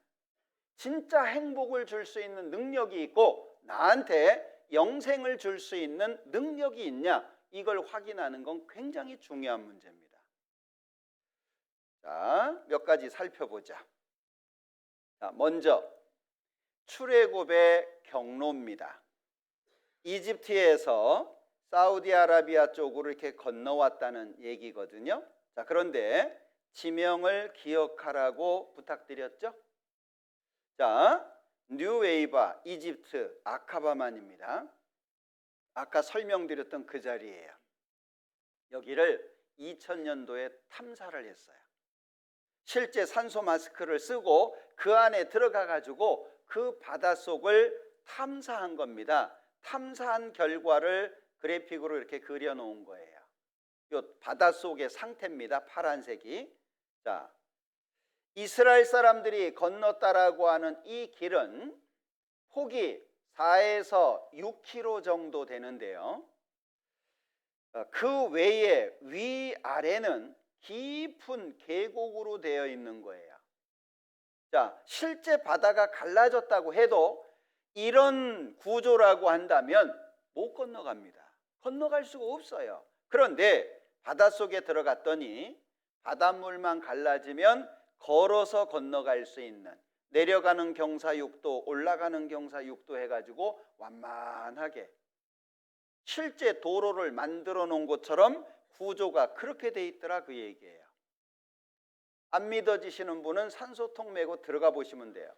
Speaker 1: 진짜 행복을 줄 수 있는 능력이 있고 나한테 영생을 줄 수 있는 능력이 있냐? 이걸 확인하는 건 굉장히 중요한 문제입니다. 자, 몇 가지 살펴보자. 자, 먼저 출애굽의 경로입니다. 이집트에서 사우디아라비아 쪽으로 이렇게 건너왔다는 얘기거든요. 자, 그런데 지명을 기억하라고 부탁드렸죠. 자, 뉴웨이바, 이집트, 아카바만입니다. 아까 설명드렸던 그 자리예요. 여기를 2000년도에 탐사를 했어요. 실제 산소 마스크를 쓰고 그 안에 들어가 가지고 그 바닷속을 탐사한 겁니다. 탐사한 결과를 그래픽으로 이렇게 그려놓은 거예요. 이 바닷속의 상태입니다. 파란색이. 자, 이스라엘 사람들이 건넜다라고 하는 이 길은 폭이 4에서 6km 정도 되는데요. 그 외에 위아래는 깊은 계곡으로 되어 있는 거예요. 자, 실제 바다가 갈라졌다고 해도 이런 구조라고 한다면 못 건너갑니다. 건너갈 수가 없어요. 그런데 바닷속에 들어갔더니 바닷물만 갈라지면 걸어서 건너갈 수 있는, 내려가는 경사 6도, 올라가는 경사 6도 해가지고 완만하게 실제 도로를 만들어 놓은 것처럼 구조가 그렇게 돼 있더라, 그 얘기예요. 안 믿어지시는 분은 산소통 메고 들어가 보시면 돼요.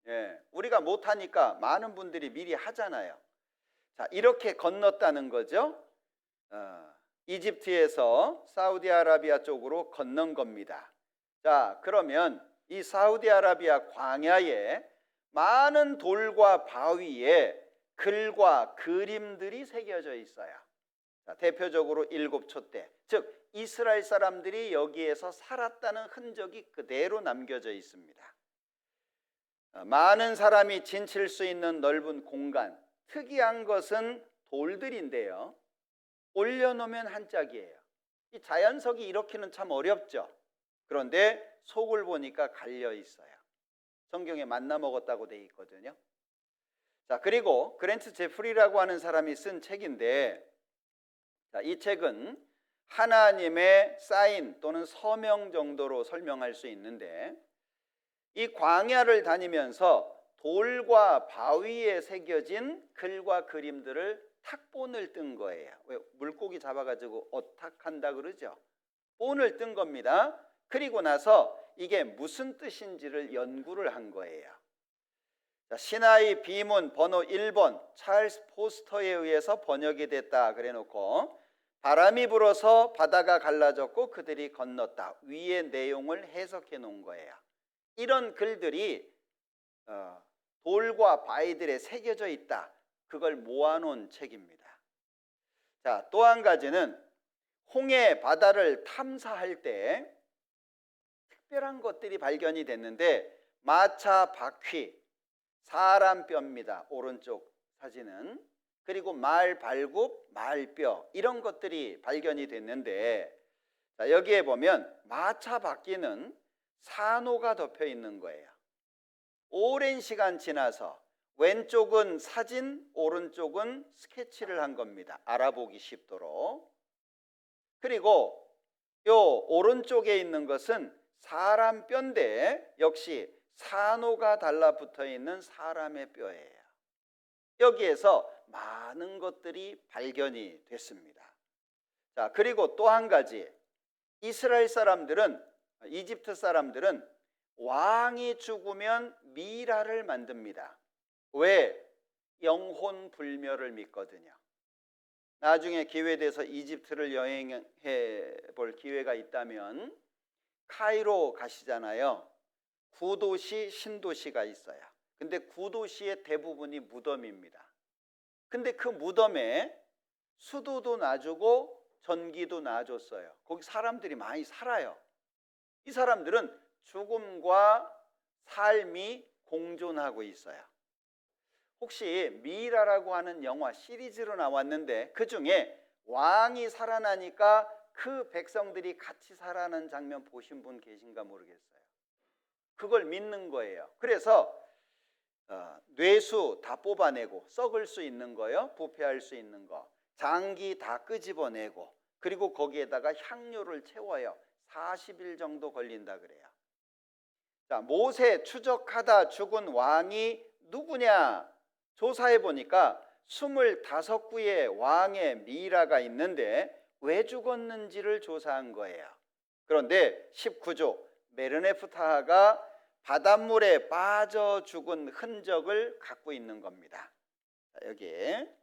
Speaker 1: 예, 우리가 못하니까 많은 분들이 미리 하잖아요. 자, 이렇게 건넜다는 거죠. 이집트에서 사우디아라비아 쪽으로 건넌 겁니다. 자, 그러면 이 사우디아라비아 광야에 많은 돌과 바위에 글과 그림들이 새겨져 있어요. 자, 대표적으로 7촛대, 즉 이스라엘 사람들이 여기에서 살았다는 흔적이 그대로 남겨져 있습니다. 많은 사람이 지칠 수 있는 넓은 공간, 특이한 것은 돌들인데요. 올려놓으면 한 짝이에요. 이 자연석이 이렇게는 참 어렵죠. 그런데 속을 보니까 갈려 있어요. 성경에 만나 먹었다고 돼 있거든요. 자, 그리고 그랜트 제프리라고 하는 사람이 쓴 책인데, 자, 이 책은 하나님의 사인 또는 서명 정도로 설명할 수 있는데, 이 광야를 다니면서 돌과 바위에 새겨진 글과 그림들을 탁본을 뜬 거예요. 왜? 물고기 잡아가지고 어탁한다 그러죠. 본을 뜬 겁니다. 그리고 나서 이게 무슨 뜻인지를 연구를 한 거예요. 자, 시나이 비문 번호 1번 찰스 포스터에 의해서 번역이 됐다 그래놓고, 바람이 불어서 바다가 갈라졌고 그들이 건넜다, 위의 내용을 해석해 놓은 거예요. 이런 글들이 돌과 바위들에 새겨져 있다, 그걸 모아놓은 책입니다. 자, 또 한 가지는 홍해 바다를 탐사할 때 특별한 것들이 발견이 됐는데 마차 바퀴, 사람 뼈입니다. 오른쪽 사진은. 그리고 말 발굽, 말뼈 이런 것들이 발견이 됐는데 자, 여기에 보면 마차 바퀴는 산호가 덮여 있는 거예요. 오랜 시간 지나서 왼쪽은 사진, 오른쪽은 스케치를 한 겁니다. 알아보기 쉽도록. 그리고 요 오른쪽에 있는 것은 사람 뼈인데 역시 산호가 달라붙어 있는 사람의 뼈예요. 여기에서 많은 것들이 발견이 됐습니다. 자, 그리고 또 한 가지. 이스라엘 사람들은, 이집트 사람들은 왕이 죽으면 미라를 만듭니다. 왜? 영혼 불멸을 믿거든요. 나중에 기회에 대해서 이집트를 여행해 볼 기회가 있다면 카이로 가시잖아요. 구도시, 신도시가 있어요. 근데 구도시의 대부분이 무덤입니다. 근데 그 무덤에 수도도 놔주고 전기도 놔줬어요. 거기 사람들이 많이 살아요. 이 사람들은 죽음과 삶이 공존하고 있어요. 혹시 미라라고 하는 영화 시리즈로 나왔는데 그 중에 왕이 살아나니까 그 백성들이 같이 살아나는 장면 보신 분 계신가 모르겠어요. 그걸 믿는 거예요. 그래서 뇌수 다 뽑아내고 썩을 수 있는 거요, 부패할 수 있는 거, 장기 다 끄집어내고 그리고 거기에다가 향료를 채워요. 40일 정도 걸린다 그래요. 자, 모세 추적하다 죽은 왕이 누구냐 조사해 보니까 25구의 왕의 미라가 있는데 왜 죽었는지를 조사한 거예요. 그런데 19조 메르네프타하가 바닷물에 빠져 죽은 흔적을 갖고 있는 겁니다. 여기에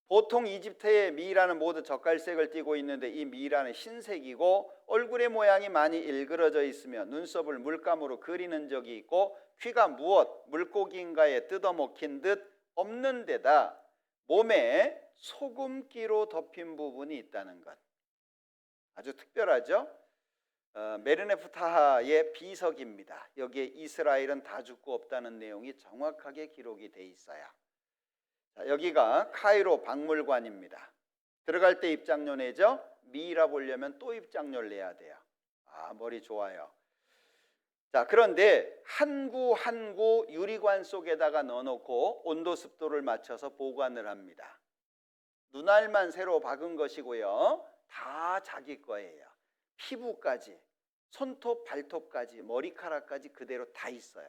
Speaker 1: 보통 이집트의 미라는 모두 젓갈색을 띠고 있는데 이 미라는 흰색이고 얼굴의 모양이 많이 일그러져 있으며 눈썹을 물감으로 그리는 적이 있고 귀가 무엇 물고기인가에 뜯어먹힌 듯 없는 데다 몸에 소금기로 덮인 부분이 있다는 것. 아주 특별하죠. 메르네프타하의 비석입니다. 여기에 이스라엘은 다 죽고 없다는 내용이 정확하게 기록이 돼 있어요. 자, 여기가 카이로 박물관입니다. 들어갈 때 입장료 내죠. 미라 보려면 또 입장료를 내야 돼요. 아, 머리 좋아요. 자, 그런데 한 구 한 구 유리관 속에다가 넣어놓고 온도 습도를 맞춰서 보관을 합니다. 눈알만 새로 박은 것이고요. 다 자기 거예요. 피부까지, 손톱, 발톱까지, 머리카락까지 그대로 다 있어요.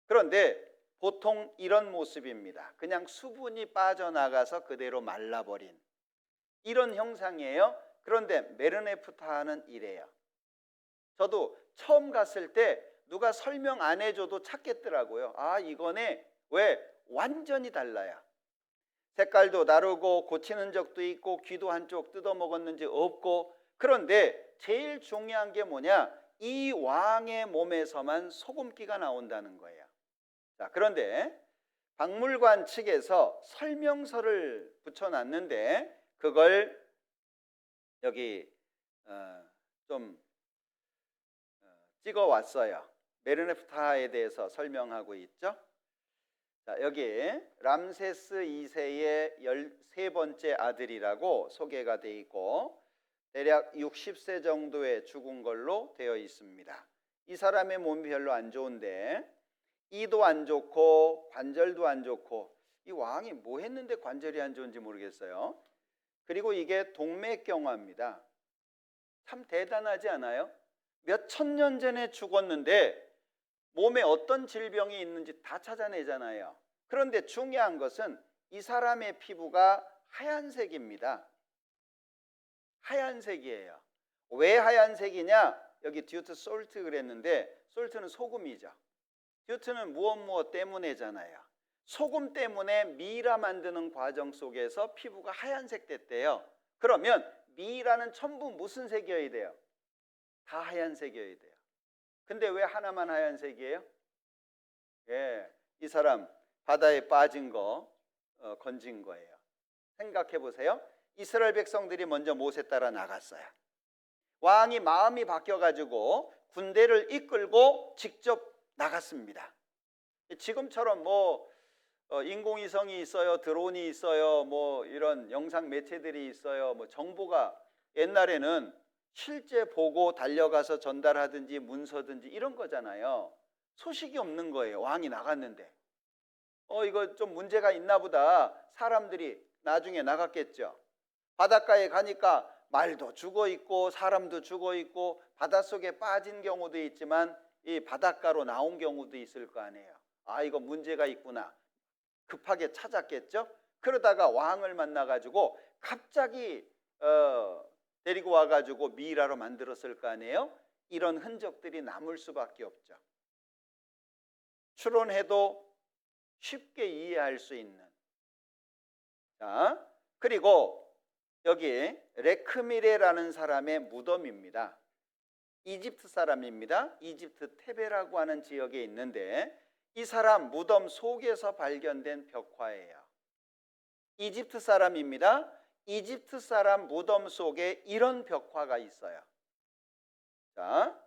Speaker 1: 그런데 보통 이런 모습입니다. 그냥 수분이 빠져나가서 그대로 말라버린 이런 형상이에요. 그런데 메르네프타하는 이래요. 저도 처음 갔을 때 누가 설명 안 해줘도 찾겠더라고요. 아, 이거네. 왜? 완전히 달라요. 색깔도 다르고 고치는 적도 있고 귀도 한쪽 뜯어먹었는지 없고. 그런데 제일 중요한 게 뭐냐? 이 왕의 몸에서만 소금기가 나온다는 거예요. 자, 그런데 박물관 측에서 설명서를 붙여놨는데 그걸 여기 좀 찍어왔어요. 메르네프타하에 대해서 설명하고 있죠. 자, 여기 람세스 2세의 13번째 아들이라고 소개가 되어 있고 대략 60세 정도에 죽은 걸로 되어 있습니다. 이 사람의 몸이 별로 안 좋은데 이도 안 좋고 관절도 안 좋고 이 왕이 뭐 했는데 관절이 안 좋은지 모르겠어요. 그리고 이게 동맥경화입니다. 참 대단하지 않아요? 몇 천 년 전에 죽었는데 몸에 어떤 질병이 있는지 다 찾아내잖아요. 그런데 중요한 것은 이 사람의 피부가 하얀색입니다. 하얀색이에요. 왜 하얀색이냐? 여기 듀트 솔트 그랬는데 솔트는 소금이죠. 듀트는 무엇 때문에잖아요. 소금 때문에 미라 만드는 과정 속에서 피부가 하얀색 됐대요. 그러면 미라는 전부 무슨 색이어야 돼요? 다 하얀색이어야 돼요. 근데 왜 하나만 하얀색이에요? 예, 이 사람 바다에 빠진 거 건진 거예요. 생각해 보세요. 이스라엘 백성들이 먼저 모세 따라 나갔어요. 왕이 마음이 바뀌어가지고 군대를 이끌고 직접 나갔습니다. 지금처럼 인공위성이 있어요, 드론이 있어요, 이런 영상 매체들이 있어요, 정보가 옛날에는 실제 보고 달려가서 전달하든지 문서든지 이런 거잖아요. 소식이 없는 거예요. 왕이 나갔는데 이거 좀 문제가 있나 보다. 사람들이 나중에 나갔겠죠. 바닷가에 가니까 말도 죽어 있고 사람도 죽어 있고 바닷속에 빠진 경우도 있지만 이 바닷가로 나온 경우도 있을 거 아니에요. 이거 문제가 있구나. 급하게 찾았겠죠. 그러다가 왕을 만나가지고 갑자기 데리고 와가지고 미이라로 만들었을 거 아니에요. 이런 흔적들이 남을 수밖에 없죠. 추론해도 쉽게 이해할 수 있는. 자, 그리고 여기 레크미레라는 사람의 무덤입니다. 이집트 사람입니다. 이집트 테베라고 하는 지역에 있는데 이 사람 무덤 속에서 발견된 벽화예요. 이집트 사람입니다. 이집트 사람 무덤 속에 이런 벽화가 있어요. 자,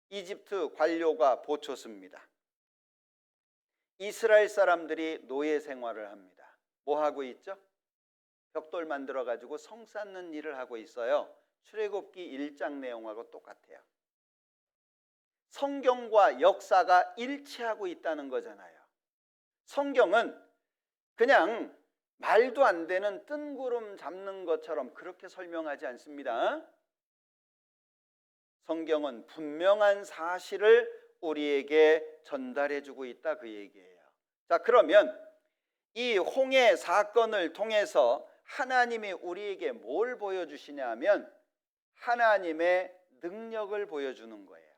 Speaker 1: 이집트 관료가 보초스입니다. 이스라엘 사람들이 노예 생활을 합니다. 뭐 하고 있죠? 벽돌 만들어 가지고 성 쌓는 일을 하고 있어요. 출애굽기 1장 내용하고 똑같아요. 성경과 역사가 일치하고 있다는 거잖아요. 성경은 그냥 말도 안 되는 뜬구름 잡는 것처럼 그렇게 설명하지 않습니다. 성경은 분명한 사실을 우리에게 전달해주고 있다, 그 얘기예요. 자, 그러면 이 홍해 사건을 통해서 하나님이 우리에게 뭘 보여주시냐 하면 하나님의 능력을 보여주는 거예요.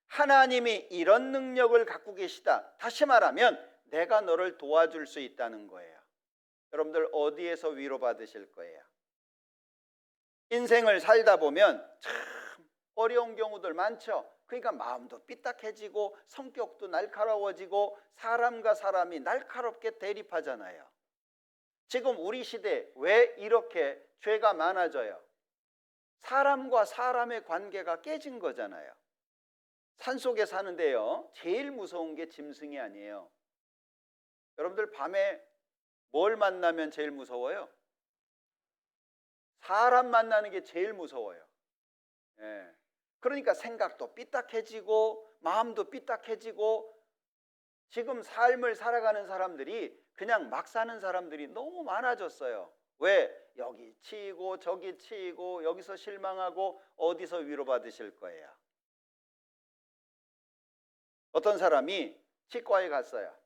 Speaker 1: 하나님이 이런 능력을 갖고 계시다. 다시 말하면 내가 너를 도와줄 수 있다는 거예요. 여러분들 어디에서 위로받으실 거예요? 인생을 살다 보면 참 어려운 경우들 많죠. 그러니까 마음도 삐딱해지고 성격도 날카로워지고 사람과 사람이 날카롭게 대립하잖아요. 지금 우리 시대 왜 이렇게 죄가 많아져요? 사람과 사람의 관계가 깨진 거잖아요. 산속에 사는데요, 제일 무서운 게 짐승이 아니에요. 여러분들 밤에 뭘 만나면 제일 무서워요? 사람 만나는 게 제일 무서워요. 예. 그러니까 생각도 삐딱해지고 마음도 삐딱해지고 지금 삶을 살아가는 사람들이 그냥 막 사는 사람들이 너무 많아졌어요. 왜? 여기 치이고 저기 치이고 여기서 실망하고 어디서 위로받으실 거예요? 어떤 사람이 치과에 갔어요.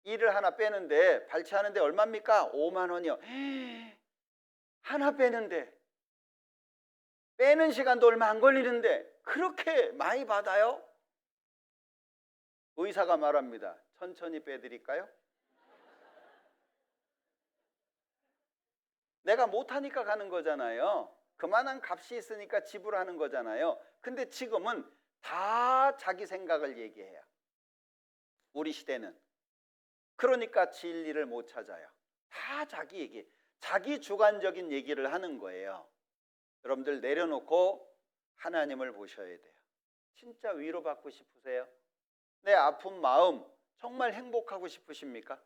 Speaker 1: 이를 하나 빼는데 발치하는데 얼마입니까? 5만 원이요. 하나 빼는데 빼는 시간도 얼마 안 걸리는데 그렇게 많이 받아요? 의사가 말합니다. 천천히 빼드릴까요? 내가 못하니까 가는 거잖아요. 그만한 값이 있으니까 지불하는 거잖아요. 근데 지금은 다 자기 생각을 얘기해요. 우리 시대는. 그러니까 진리를 못 찾아요. 다 자기 얘기, 자기 주관적인 얘기를 하는 거예요. 여러분들 내려놓고 하나님을 보셔야 돼요. 진짜 위로받고 싶으세요? 내 아픈 마음 정말 행복하고 싶으십니까?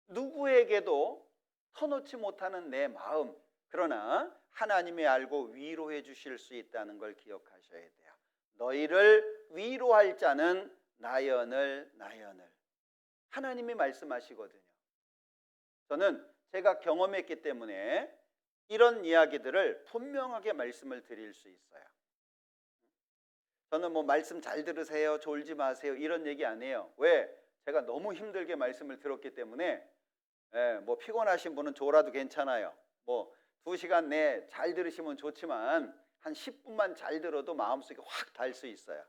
Speaker 1: 누구에게도 터놓지 못하는 내 마음, 그러나 하나님이 알고 위로해 주실 수 있다는 걸 기억하셔야 돼요. 너희를 위로할 자는 나연을 하나님이 말씀하시거든요. 저는 제가 경험했기 때문에 이런 이야기들을 분명하게 말씀을 드릴 수 있어요. 저는 말씀 잘 들으세요, 졸지 마세요 이런 얘기 안 해요. 왜? 제가 너무 힘들게 말씀을 들었기 때문에 피곤하신 분은 졸아도 괜찮아요. 2시간 내에 잘 들으시면 좋지만 한 10분만 잘 들어도 마음속에 확 달 수 있어요.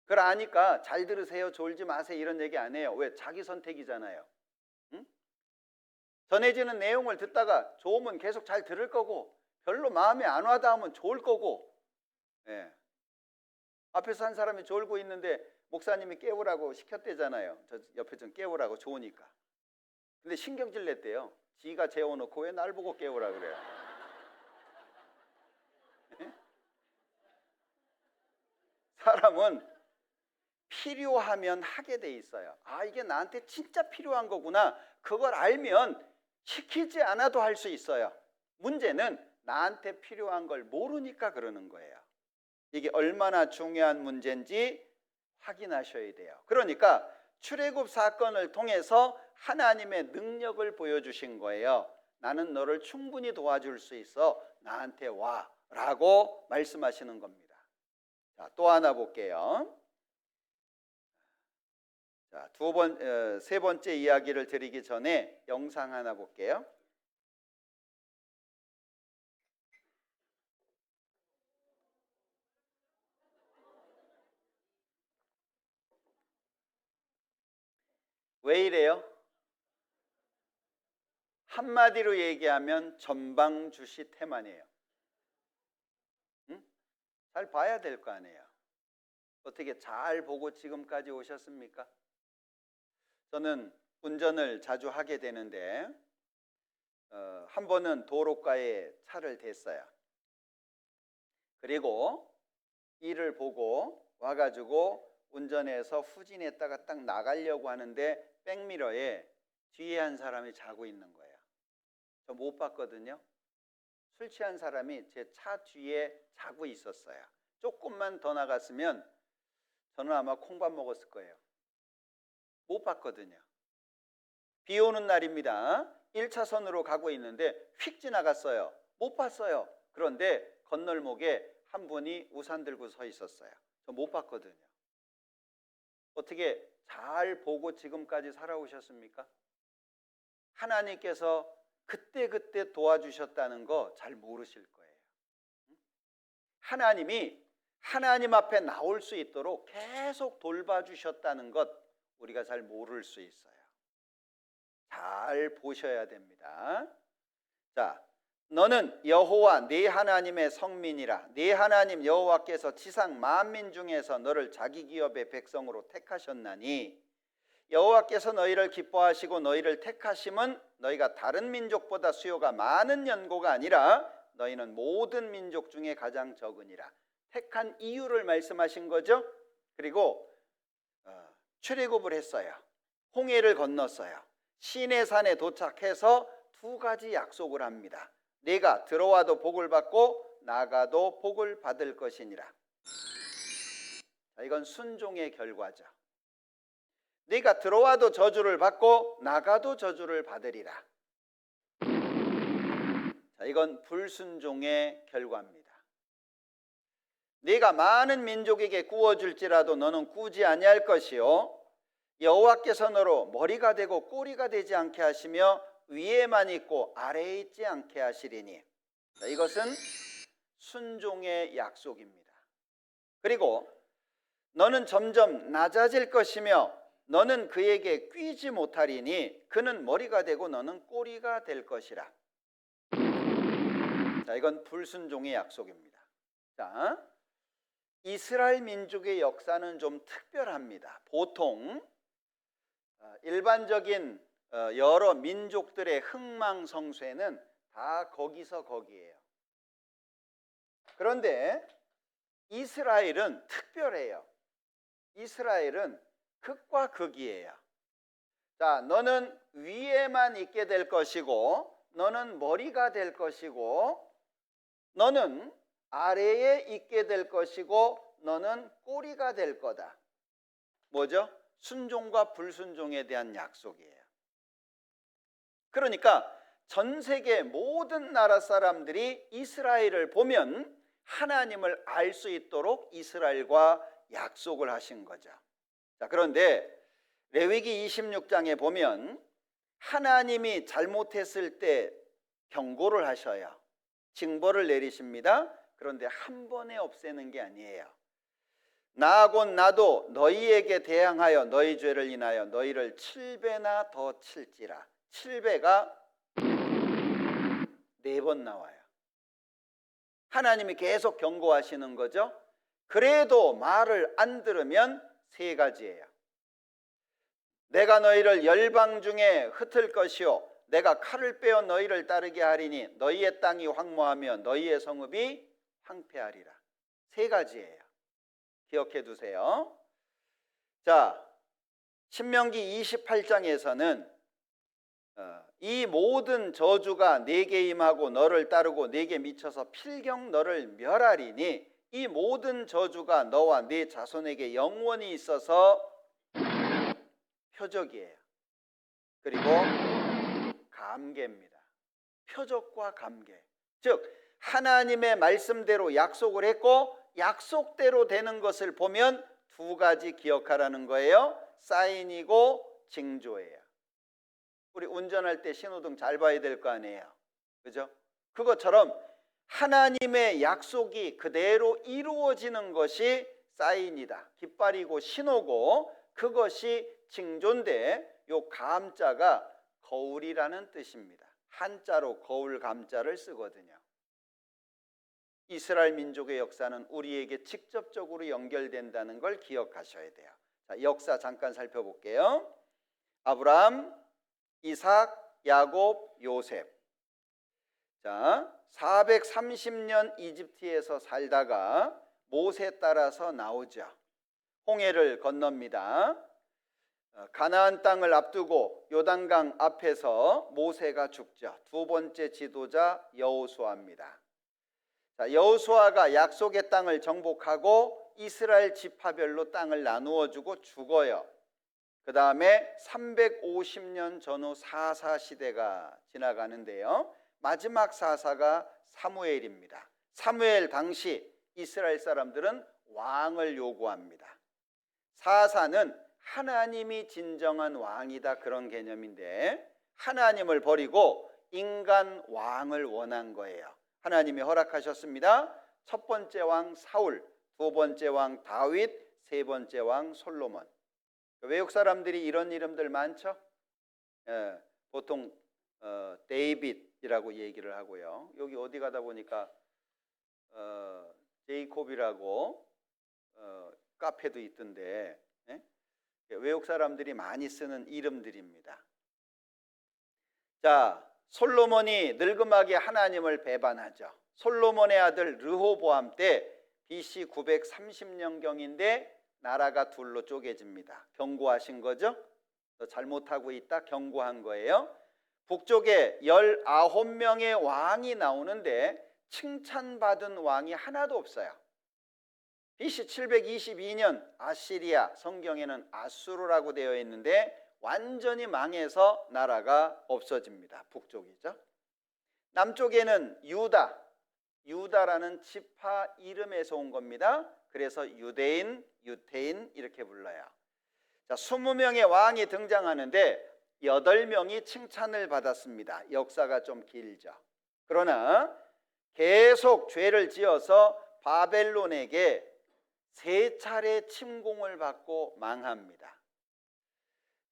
Speaker 1: 그걸 아니까 잘 들으세요, 졸지 마세요 이런 얘기 안 해요. 왜? 자기 선택이잖아요. 응? 전해지는 내용을 듣다가 좋으면 계속 잘 들을 거고 별로 마음에 안 와닿으면 하면 좋을 거고. 앞에서 한 사람이 졸고 있는데 목사님이 깨우라고 시켰대잖아요. 저 옆에 좀 깨우라고 좋으니까. 근데 신경질 냈대요. 지가 재워놓고 왜 날 보고 깨우라 그래요? 사람은 필요하면 하게 돼 있어요. 아, 이게 나한테 진짜 필요한 거구나. 그걸 알면 시키지 않아도 할 수 있어요. 문제는 나한테 필요한 걸 모르니까 그러는 거예요. 이게 얼마나 중요한 문제인지 확인하셔야 돼요. 그러니까 출애굽 사건을 통해서 하나님의 능력을 보여주신 거예요. 나는 너를 충분히 도와줄 수 있어. 나한테 와 라고 말씀하시는 겁니다. 자, 또 하나 볼게요. 자, 세 번째 이야기를 드리기 전에 영상 하나 볼게요. 왜 이래요? 한마디로 얘기하면 전방주시 태만이에요. 응? 잘 봐야 될 거 아니에요. 어떻게 잘 보고 지금까지 오셨습니까? 저는 운전을 자주 하게 되는데 한 번은 도로가에 차를 댔어요. 그리고 일을 보고 와가지고 운전해서 후진했다가 딱 나가려고 하는데 백미러에 뒤에 한 사람이 자고 있는 거예요. 저 못 봤거든요. 술 취한 사람이 제 차 뒤에 자고 있었어요. 조금만 더 나갔으면 저는 아마 콩밥 먹었을 거예요. 못 봤거든요. 비 오는 날입니다. 1차선으로 가고 있는데 휙 지나갔어요. 못 봤어요. 그런데 건널목에 한 분이 우산 들고 서 있었어요. 저 못 봤거든요. 어떻게 잘 보고 지금까지 살아오셨습니까? 하나님께서 그때 도와주셨다는 거 잘 모르실 거예요. 하나님이 하나님 앞에 나올 수 있도록 계속 돌봐주셨다는 것 우리가 잘 모를 수 있어요. 잘 보셔야 됩니다. 자, 너는 여호와 네 하나님의 성민이라. 네 하나님 여호와께서 지상 만민 중에서 너를 자기 기업의 백성으로 택하셨나니 여호와께서 너희를 기뻐하시고 너희를 택하심은 너희가 다른 민족보다 수요가 많은 연고가 아니라 너희는 모든 민족 중에 가장 적으니라. 택한 이유를 말씀하신 거죠. 그리고 출애굽을 했어요. 홍해를 건넜어요. 시내산에 도착해서 두 가지 약속을 합니다. 네가 들어와도 복을 받고 나가도 복을 받을 것이니라. 자, 이건 순종의 결과죠. 네가 들어와도 저주를 받고 나가도 저주를 받으리라. 자, 이건 불순종의 결과입니다. 네가 많은 민족에게 구워줄지라도 너는 구지 아니할 것이요 여호와께서 너로 머리가 되고 꼬리가 되지 않게 하시며 위에만 있고 아래에 있지 않게 하시리니. 자, 이것은 순종의 약속입니다. 그리고 너는 점점 낮아질 것이며 너는 그에게 뀌지 못하리니 그는 머리가 되고 너는 꼬리가 될 것이라. 자, 이건 불순종의 약속입니다. 자, 이스라엘 민족의 역사는 좀 특별합니다. 보통 일반적인 여러 민족들의 흥망성쇠는 다 거기서 거기에요. 그런데 이스라엘은 특별해요. 이스라엘은 극과 극이에요. 자, 너는 위에만 있게 될 것이고 너는 머리가 될 것이고 너는 아래에 있게 될 것이고 너는 꼬리가 될 거다. 뭐죠? 순종과 불순종에 대한 약속이에요. 그러니까 전 세계 모든 나라 사람들이 이스라엘을 보면 하나님을 알 수 있도록 이스라엘과 약속을 하신 거죠. 자, 그런데 레위기 26장에 보면 하나님이 잘못했을 때 경고를 하셔요. 징벌을 내리십니다. 그런데 한 번에 없애는 게 아니에요. 나하고 나도 너희에게 대항하여 너희 죄를 인하여 너희를 7배나 더 칠지라. 7배가 4번 나와요. 하나님이 계속 경고하시는 거죠. 그래도 말을 안 들으면 3가지예요. 내가 너희를 열방 중에 흩을 것이요 내가 칼을 빼어 너희를 따르게 하리니 너희의 땅이 황무하며 너희의 성읍이 황폐하리라. 세 가지예요. 기억해 두세요. 자, 신명기 28장에서는 이 모든 저주가 네게 임하고 너를 따르고 네게 미쳐서 필경 너를 멸하리니 이 모든 저주가 너와 네 자손에게 영원히 있어서 표적이에요. 그리고 감개입니다. 표적과 감개. 즉 하나님의 말씀대로 약속을 했고 약속대로 되는 것을 보면 두 가지 기억하라는 거예요. 사인이고 징조예요. 우리 운전할 때 신호등 잘 봐야 될 거 아니에요. 그죠? 그것처럼 하나님의 약속이 그대로 이루어지는 것이 사인이다. 깃발이고 신호고 그것이 징조인데 요 감자가 거울이라는 뜻입니다. 한자로 거울 감자를 쓰거든요. 이스라엘 민족의 역사는 우리에게 직접적으로 연결된다는 걸 기억하셔야 돼요. 자, 역사 잠깐 살펴볼게요. 아브라함, 이삭, 야곱, 요셉. 자, 430년 이집트에서 살다가 모세 따라서 나오죠. 홍해를 건넙니다. 가나안 땅을 앞두고 요단강 앞에서 모세가 죽죠. 두 번째 지도자 여호수아입니다. 자, 여호수아가 약속의 땅을 정복하고 이스라엘 지파별로 땅을 나누어 주고 죽어요. 그 다음에 350년 전후 사사 시대가 지나가는데요. 마지막 사사가 사무엘입니다. 사무엘 당시 이스라엘 사람들은 왕을 요구합니다. 사사는 하나님이 진정한 왕이다 그런 개념인데 하나님을 버리고 인간 왕을 원한 거예요. 하나님이 허락하셨습니다. 첫 번째 왕 사울, 두 번째 왕 다윗, 세 번째 왕 솔로몬. 외국 사람들이 이런 이름들 많죠? 보통 데이빗이라고 얘기를 하고요. 여기 어디 가다 보니까 제이콥이라고 카페도 있던데 외국 사람들이 많이 쓰는 이름들입니다. 자, 솔로몬이 늙음하게 하나님을 배반하죠. 솔로몬의 아들 르호보암 때 BC 930년경인데 나라가 둘로 쪼개집니다. 경고하신 거죠? 너 잘못하고 있다 경고한 거예요. 북쪽에 19명의 왕이 나오는데 칭찬받은 왕이 하나도 없어요. BC 722년 아시리아, 성경에는 아수르라고 되어 있는데 완전히 망해서 나라가 없어집니다. 북쪽이죠. 남쪽에는 유다라는 지파 이름에서 온 겁니다. 그래서 유대인, 유태인 이렇게 불러요. 자, 20명의 왕이 등장하는데 8명이 칭찬을 받았습니다. 역사가 좀 길죠. 그러나 계속 죄를 지어서 바벨론에게 3차례 침공을 받고 망합니다.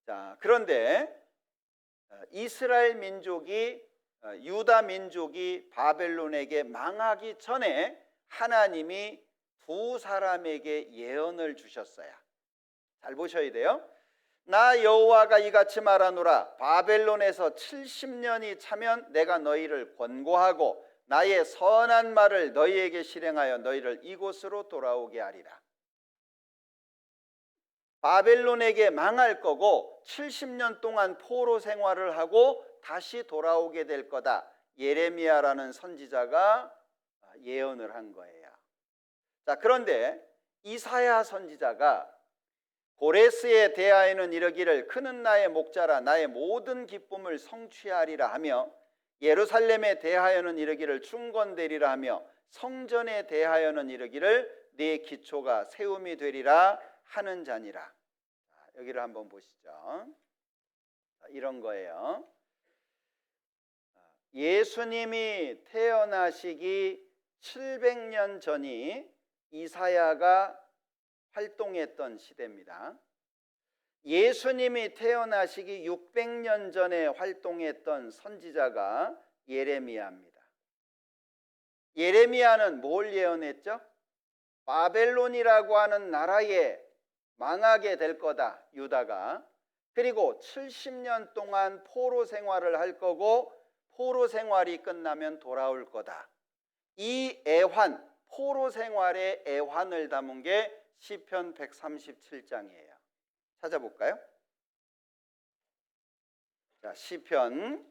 Speaker 1: 자, 그런데 이스라엘 민족이 유다 민족이 바벨론에게 망하기 전에 하나님이 두 사람에게 예언을 주셨어요. 잘 보셔야 돼요. 나 여호와가 이같이 말하노라. 바벨론에서 70년이 차면 내가 너희를 권고하고 나의 선한 말을 너희에게 실행하여 너희를 이곳으로 돌아오게 하리라. 바벨론에게 망할 거고 70년 동안 포로 생활을 하고 다시 돌아오게 될 거다. 예레미야라는 선지자가 예언을 한 거예요. 자, 그런데 이사야 선지자가 고레스에 대하여는 이르기를 그는 나의 목자라 나의 모든 기쁨을 성취하리라 하며 예루살렘에 대하여는 이르기를 충건되리라 하며 성전에 대하여는 이르기를 네 기초가 세움이 되리라 하는 자니라. 여기를 한번 보시죠. 이런 거예요. 예수님이 태어나시기 700년 전이 이사야가 활동했던 시대입니다. 예수님이 태어나시기 600년 전에 활동했던 선지자가 예레미야입니다. 예레미야는 뭘 예언했죠? 바벨론이라고 하는 나라에 망하게 될 거다, 유다가. 그리고 70년 동안 포로 생활을 할 거고 포로 생활이 끝나면 돌아올 거다. 이 애환, 포로 생활의 애환을 담은 게 시편 137장이에요. 찾아볼까요? 자, 시편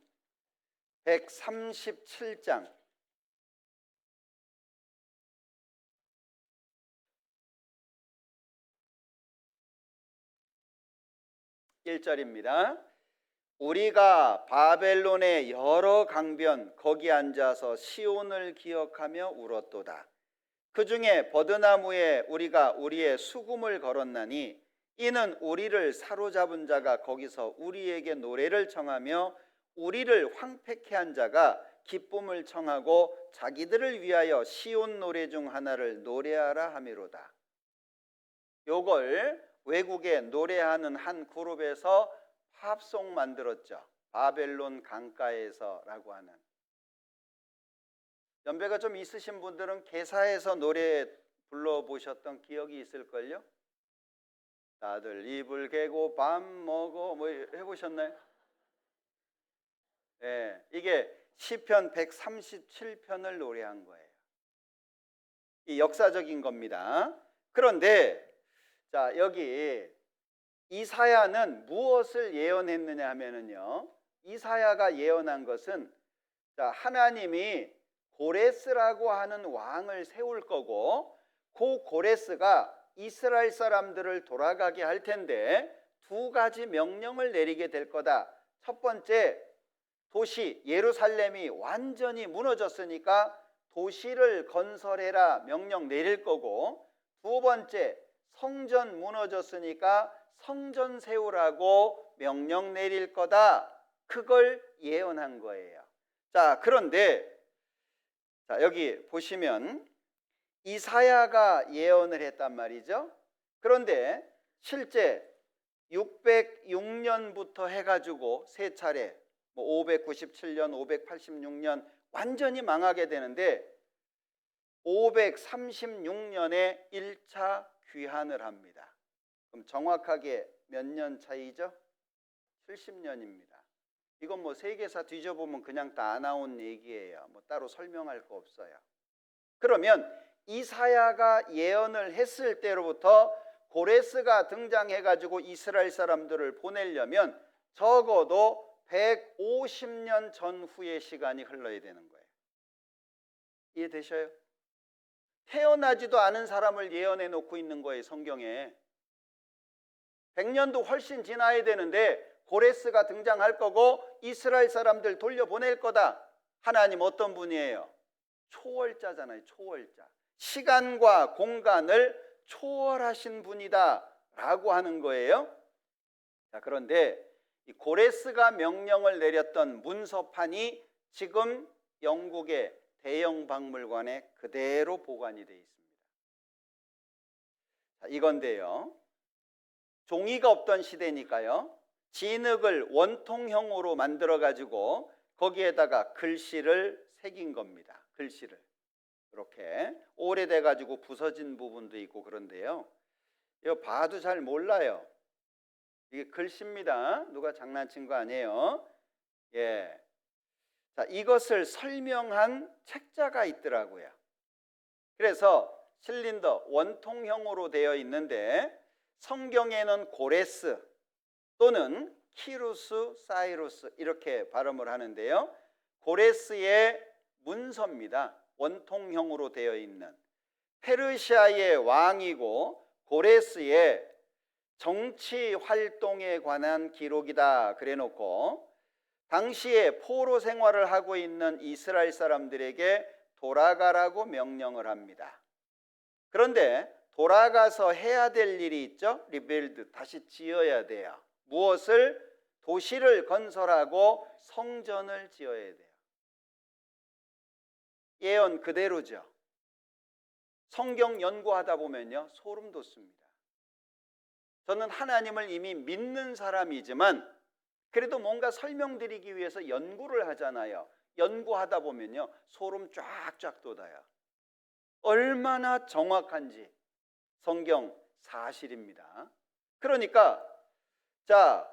Speaker 1: 137장 1절입니다. 우리가 바벨론의 여러 강변 거기 앉아서 시온을 기억하며 울었도다. 그 중에 버드나무에 우리가 우리의 수금을 걸었나니 이는 우리를 사로잡은 자가 거기서 우리에게 노래를 청하며 우리를 황폐케 한 자가 기쁨을 청하고 자기들을 위하여 시온 노래 중 하나를 노래하라 하미로다. 요걸 외국에 노래하는 한 그룹에서 팝송 만들었죠. 바벨론 강가에서라고 하는. 연배가 좀 있으신 분들은 개사에서 노래 불러보셨던 기억이 있을걸요? 다들 이불 개고 밥 먹어 뭐 해보셨나요? 네, 이게 시편 137편을 노래한 거예요. 이 역사적인 겁니다. 그런데 자, 여기 이사야는 무엇을 예언했느냐 하면은요, 이사야가 예언한 것은 자, 하나님이 고레스라고 하는 왕을 세울 거고 그 고레스가 이스라엘 사람들을 돌아가게 할 텐데 두 가지 명령을 내리게 될 거다. 첫 번째, 도시 예루살렘이 완전히 무너졌으니까 도시를 건설해라 명령 내릴 거고, 두 번째, 성전 무너졌으니까 성전 세우라고 명령 내릴 거다. 그걸 예언한 거예요. 자, 그런데 자, 여기 보시면 이사야가 예언을 했단 말이죠. 그런데 실제 606년부터 해가지고 세 차례 597년, 586년 완전히 망하게 되는데 536년에 1차 귀환을 합니다. 그럼 정확하게 몇 년 차이죠? 70년입니다. 이건 뭐 세계사 뒤져보면 그냥 다 나온 얘기예요. 뭐 따로 설명할 거 없어요. 그러면 이사야가 예언을 했을 때로부터 고레스가 등장해가지고 이스라엘 사람들을 보내려면 적어도 150년 전후의 시간이 흘러야 되는 거예요. 이해되셔요? 태어나지도 않은 사람을 예언해 놓고 있는 거예요, 성경에. 100년도 훨씬 지나야 되는데 고레스가 등장할 거고 이스라엘 사람들 돌려보낼 거다. 하나님 어떤 분이에요? 초월자잖아요. 초월자. 시간과 공간을 초월하신 분이다 라고 하는 거예요. 자, 그런데 이 고레스가 명령을 내렸던 문서판이 지금 영국의 대영 박물관에 그대로 보관이 되어 있습니다. 자, 이건데요, 종이가 없던 시대니까요, 진흙을 원통형으로 만들어 가지고 거기에다가 글씨를 새긴 겁니다. 글씨를 이렇게 오래돼 가지고 부서진 부분도 있고 그런데요, 이거 봐도 잘 몰라요. 이게 글씨입니다. 누가 장난친 거 아니에요. 예. 자, 이것을 설명한 책자가 있더라고요. 그래서 실린더 원통형으로 되어 있는데 성경에는 고레스 또는 키루스, 사이루스 이렇게 발음을 하는데요, 고레스의 문서입니다. 원통형으로 되어 있는 페르시아의 왕이고 고레스의 정치 활동에 관한 기록이다 그래 놓고 당시에 포로 생활을 하고 있는 이스라엘 사람들에게 돌아가라고 명령을 합니다. 그런데 돌아가서 해야 될 일이 있죠. 리빌드, 다시 지어야 돼요. 무엇을? 도시를 건설하고 성전을 지어야 돼요. 예언 그대로죠. 성경 연구하다 보면요, 소름 돋습니다. 저는 하나님을 이미 믿는 사람이지만 그래도 뭔가 설명드리기 위해서 연구를 하잖아요. 연구하다 보면요, 소름 쫙쫙 돋아요. 얼마나 정확한지. 성경 사실입니다. 그러니까 자,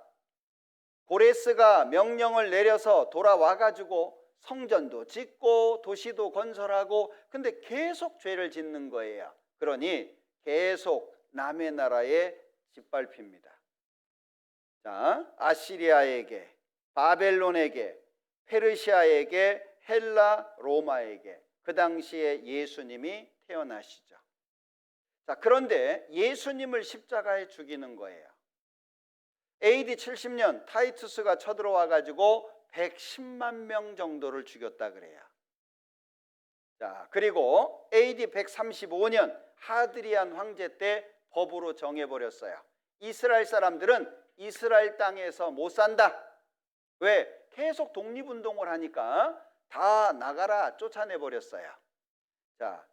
Speaker 1: 고레스가 명령을 내려서 돌아와 가지고 성전도 짓고 도시도 건설하고, 근데 계속 죄를 짓는 거예요. 그러니 계속 남의 나라에 짓밟힙니다. 자, 아시리아에게, 바벨론에게, 페르시아에게, 헬라, 로마에게 그 당시에 예수님이 태어나시죠. 자, 그런데 예수님을 십자가에 죽이는 거예요. AD 70년 타이투스가 쳐들어와 가지고 110만 명 정도를 죽였다 그래요. 자, 그리고 AD 135년 하드리안 황제 때 법으로 정해버렸어요. 이스라엘 사람들은 이스라엘 땅에서 못 산다. 왜? 계속 독립운동을 하니까 다 나가라 쫓아내버렸어요. 자,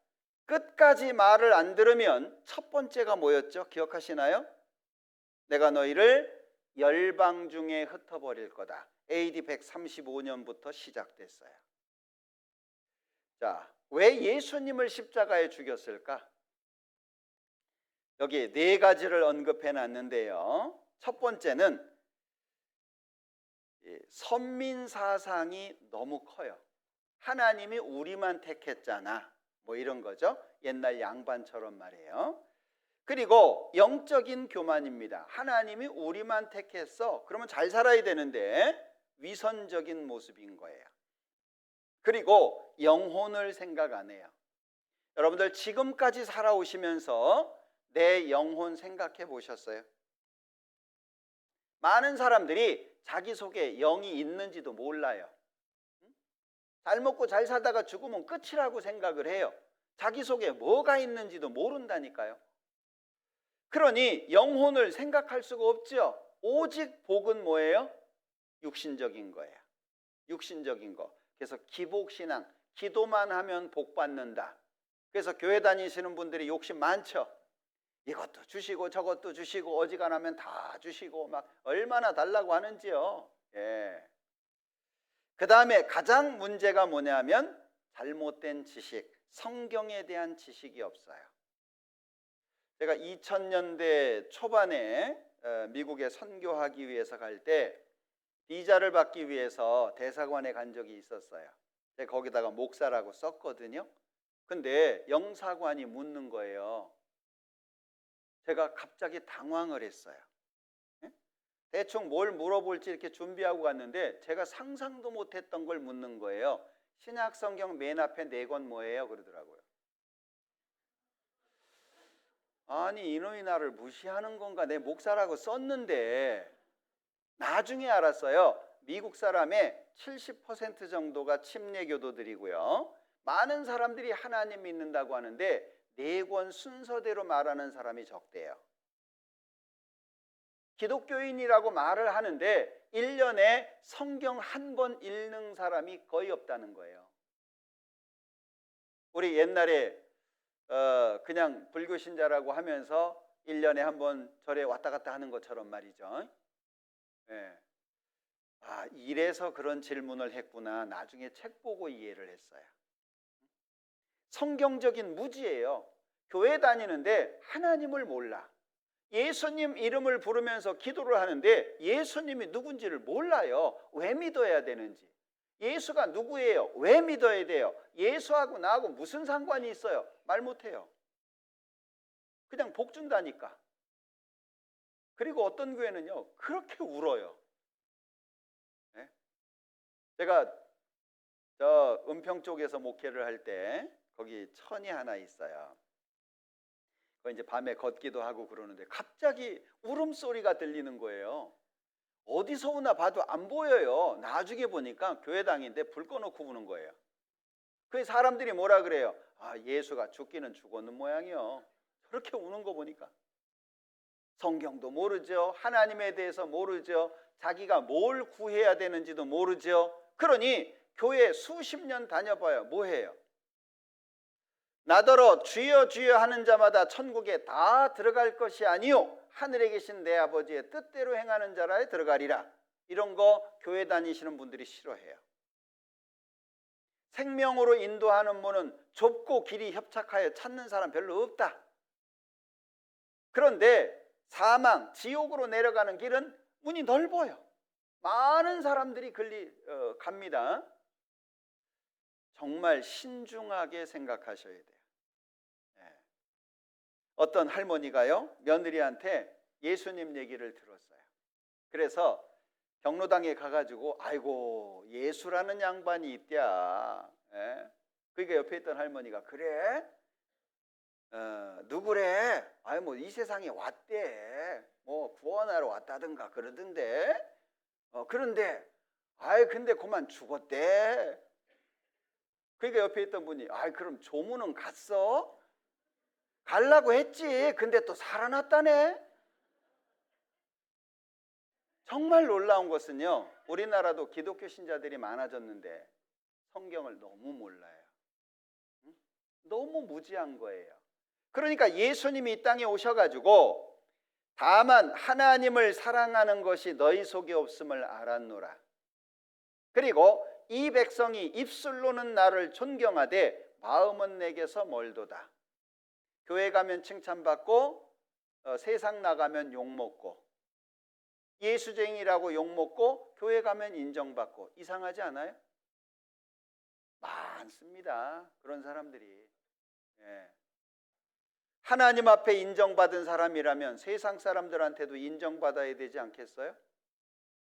Speaker 1: 끝까지 말을 안 들으면 첫 번째가 뭐였죠? 기억하시나요? 내가 너희를 열방 중에 흩어버릴 거다. AD 135년부터 시작됐어요. 자, 왜 예수님을 십자가에 죽였을까? 여기 네 가지를 언급해 놨는데요. 첫 번째는 선민 사상이 너무 커요. 하나님이 우리만 택했잖아. 뭐 이런 거죠. 옛날 양반처럼 말이에요. 그리고 영적인 교만입니다. 하나님이 우리만 택했어. 그러면 잘 살아야 되는데 위선적인 모습인 거예요. 그리고 영혼을 생각 안 해요. 여러분들 지금까지 살아오시면서 내 영혼 생각해 보셨어요? 많은 사람들이 자기 속에 영이 있는지도 몰라요. 잘 먹고 잘 살다가 죽으면 끝이라고 생각을 해요. 자기 속에 뭐가 있는지도 모른다니까요. 그러니 영혼을 생각할 수가 없죠. 오직 복은 뭐예요? 육신적인 거예요. 육신적인 거. 그래서 기복신앙, 기도만 하면 복 받는다. 그래서 교회 다니시는 분들이 욕심 많죠. 이것도 주시고 저것도 주시고 어지간하면 다 주시고 막 얼마나 달라고 하는지요. 예. 그 다음에 가장 문제가 뭐냐면 잘못된 지식, 성경에 대한 지식이 없어요. 제가 2000년대 초반에 미국에 선교하기 위해서 갈 때 비자를 받기 위해서 대사관에 간 적이 있었어요. 제가 거기다가 목사라고 썼거든요. 근데 영사관이 묻는 거예요. 제가 갑자기 당황을 했어요. 대충 뭘 물어볼지 이렇게 준비하고 갔는데 제가 상상도 못했던 걸 묻는 거예요. 신약 성경 맨 앞에 4권 뭐예요? 그러더라고요. 아니 이놈이 나를 무시하는 건가? 내 목사라고 썼는데 나중에 알았어요. 미국 사람의 70% 정도가 침례교도들이고요. 많은 사람들이 하나님 믿는다고 하는데 4권 순서대로 말하는 사람이 적대요. 기독교인이라고 말을 하는데 1년에 성경 한 번 읽는 사람이 거의 없다는 거예요. 우리 옛날에 그냥 불교 신자라고 하면서 1년에 한 번 절에 왔다 갔다 하는 것처럼 말이죠. 예. 아, 이래서 그런 질문을 했구나. 나중에 책 보고 이해를 했어요. 성경적인 무지예요. 교회 다니는데 하나님을 몰라. 예수님 이름을 부르면서 기도를 하는데 예수님이 누군지를 몰라요. 왜 믿어야 되는지. 예수가 누구예요? 왜 믿어야 돼요? 예수하고 나하고 무슨 상관이 있어요? 말 못해요. 그냥 복 준다니까. 그리고 어떤 교회는요 그렇게 울어요. 네? 제가 저 은평 쪽에서 목회를 할 때 거기 천이 하나 있어요. 그 이제 밤에 걷기도 하고 그러는데 갑자기 울음소리가 들리는 거예요. 어디서 오나 봐도 안 보여요. 나중에 보니까 교회당인데 불 꺼놓고 우는 거예요. 그 사람들이 뭐라 그래요? 아, 예수가 죽기는 죽었는 모양이요. 그렇게 우는 거 보니까 성경도 모르죠. 하나님에 대해서 모르죠. 자기가 뭘 구해야 되는지도 모르죠. 그러니 교회 수십 년 다녀봐요. 뭐해요? 나더러 주여 주여 하는 자마다 천국에 다 들어갈 것이 아니요 하늘에 계신 내 아버지의 뜻대로 행하는 자라에 들어가리라. 이런 거 교회 다니시는 분들이 싫어해요. 생명으로 인도하는 문은 좁고 길이 협착하여 찾는 사람 별로 없다. 그런데 사망, 지옥으로 내려가는 길은 문이 넓어요. 많은 사람들이 갑니다. 정말 신중하게 생각하셔야 돼요. 예. 어떤 할머니가요, 며느리한테 예수님 얘기를 들었어요. 그래서 경로당에 가가지고 아이고 예수라는 양반이 있대야. 예? 그러니까 옆에 있던 할머니가 그래? 누구래? 아이 뭐 이 세상에 왔대. 뭐 구원하러 왔다든가 그러던데. 그런데 아이 근데 그만 죽었대. 그러니까 옆에 있던 분이 아이 그럼 조문은 갔어? 가려고 했지. 근데 또 살아났다네. 정말 놀라운 것은요, 우리나라도 기독교 신자들이 많아졌는데 성경을 너무 몰라요. 너무 무지한 거예요. 그러니까 예수님이 이 땅에 오셔가지고 다만 하나님을 사랑하는 것이 너희 속에 없음을 알았노라. 그리고 이 백성이 입술로는 나를 존경하되 마음은 내게서 멀도다. 교회 가면 칭찬받고 세상 나가면 욕먹고 예수쟁이라고 욕먹고 교회 가면 인정받고 이상하지 않아요? 많습니다. 그런 사람들이. 예. 하나님 앞에 인정받은 사람이라면 세상 사람들한테도 인정받아야 되지 않겠어요?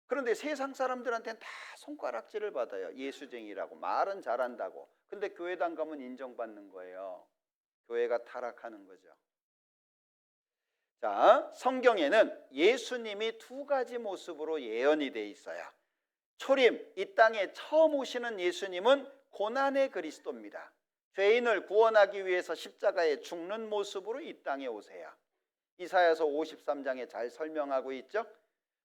Speaker 1: 그런데 세상 사람들한테는 다 손가락질을 받아요. 예수쟁이라고 말은 잘한다고. 근데 교회당 가면 인정받는 거예요. 교회가 타락하는 거죠. 자, 성경에는 예수님이 두 가지 모습으로 예언이 돼 있어요. 초림, 이 땅에 처음 오시는 예수님은 고난의 그리스도입니다. 죄인을 구원하기 위해서 십자가에 죽는 모습으로 이 땅에 오세요. 이사야서 53장에 잘 설명하고 있죠.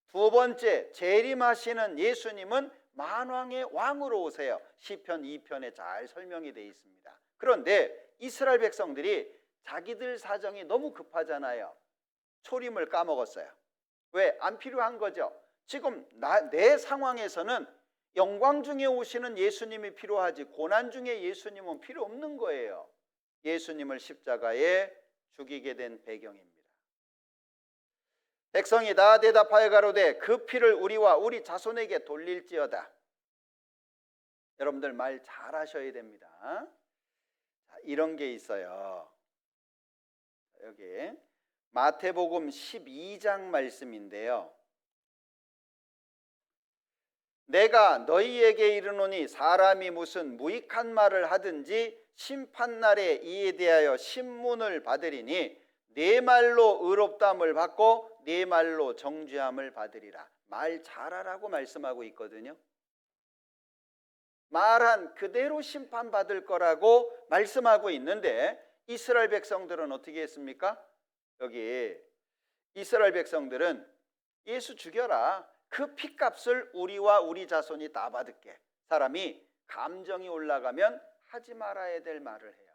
Speaker 1: 두 번째, 재림하시는 예수님은 만왕의 왕으로 오세요. 시편 2편에 잘 설명이 되어 있습니다. 그런데 이스라엘 백성들이 자기들 사정이 너무 급하잖아요. 초림을 까먹었어요. 왜? 안 필요한 거죠. 지금 내 상황에서는 영광 중에 오시는 예수님이 필요하지 고난 중에 예수님은 필요 없는 거예요. 예수님을 십자가에 죽이게 된 배경입니다. 백성이 다 대답하여 가로되 그 피를 우리와 우리 자손에게 돌릴지어다. 여러분들 말 잘하셔야 됩니다. 자, 이런 게 있어요. 여기 마태복음 12장 말씀인데요. 내가 너희에게 이르노니 사람이 무슨 무익한 말을 하든지 심판날에 이에 대하여 신문을 받으리니 네 말로 의롭다함을 받고 네 말로 정죄함을 받으리라. 말 잘하라고 말씀하고 있거든요. 말한 그대로 심판받을 거라고 말씀하고 있는데 이스라엘 백성들은 어떻게 했습니까? 여기 이스라엘 백성들은 예수 죽여라. 그 피값을 우리와 우리 자손이 다 받을게. 사람이 감정이 올라가면 하지 말아야 될 말을 해요.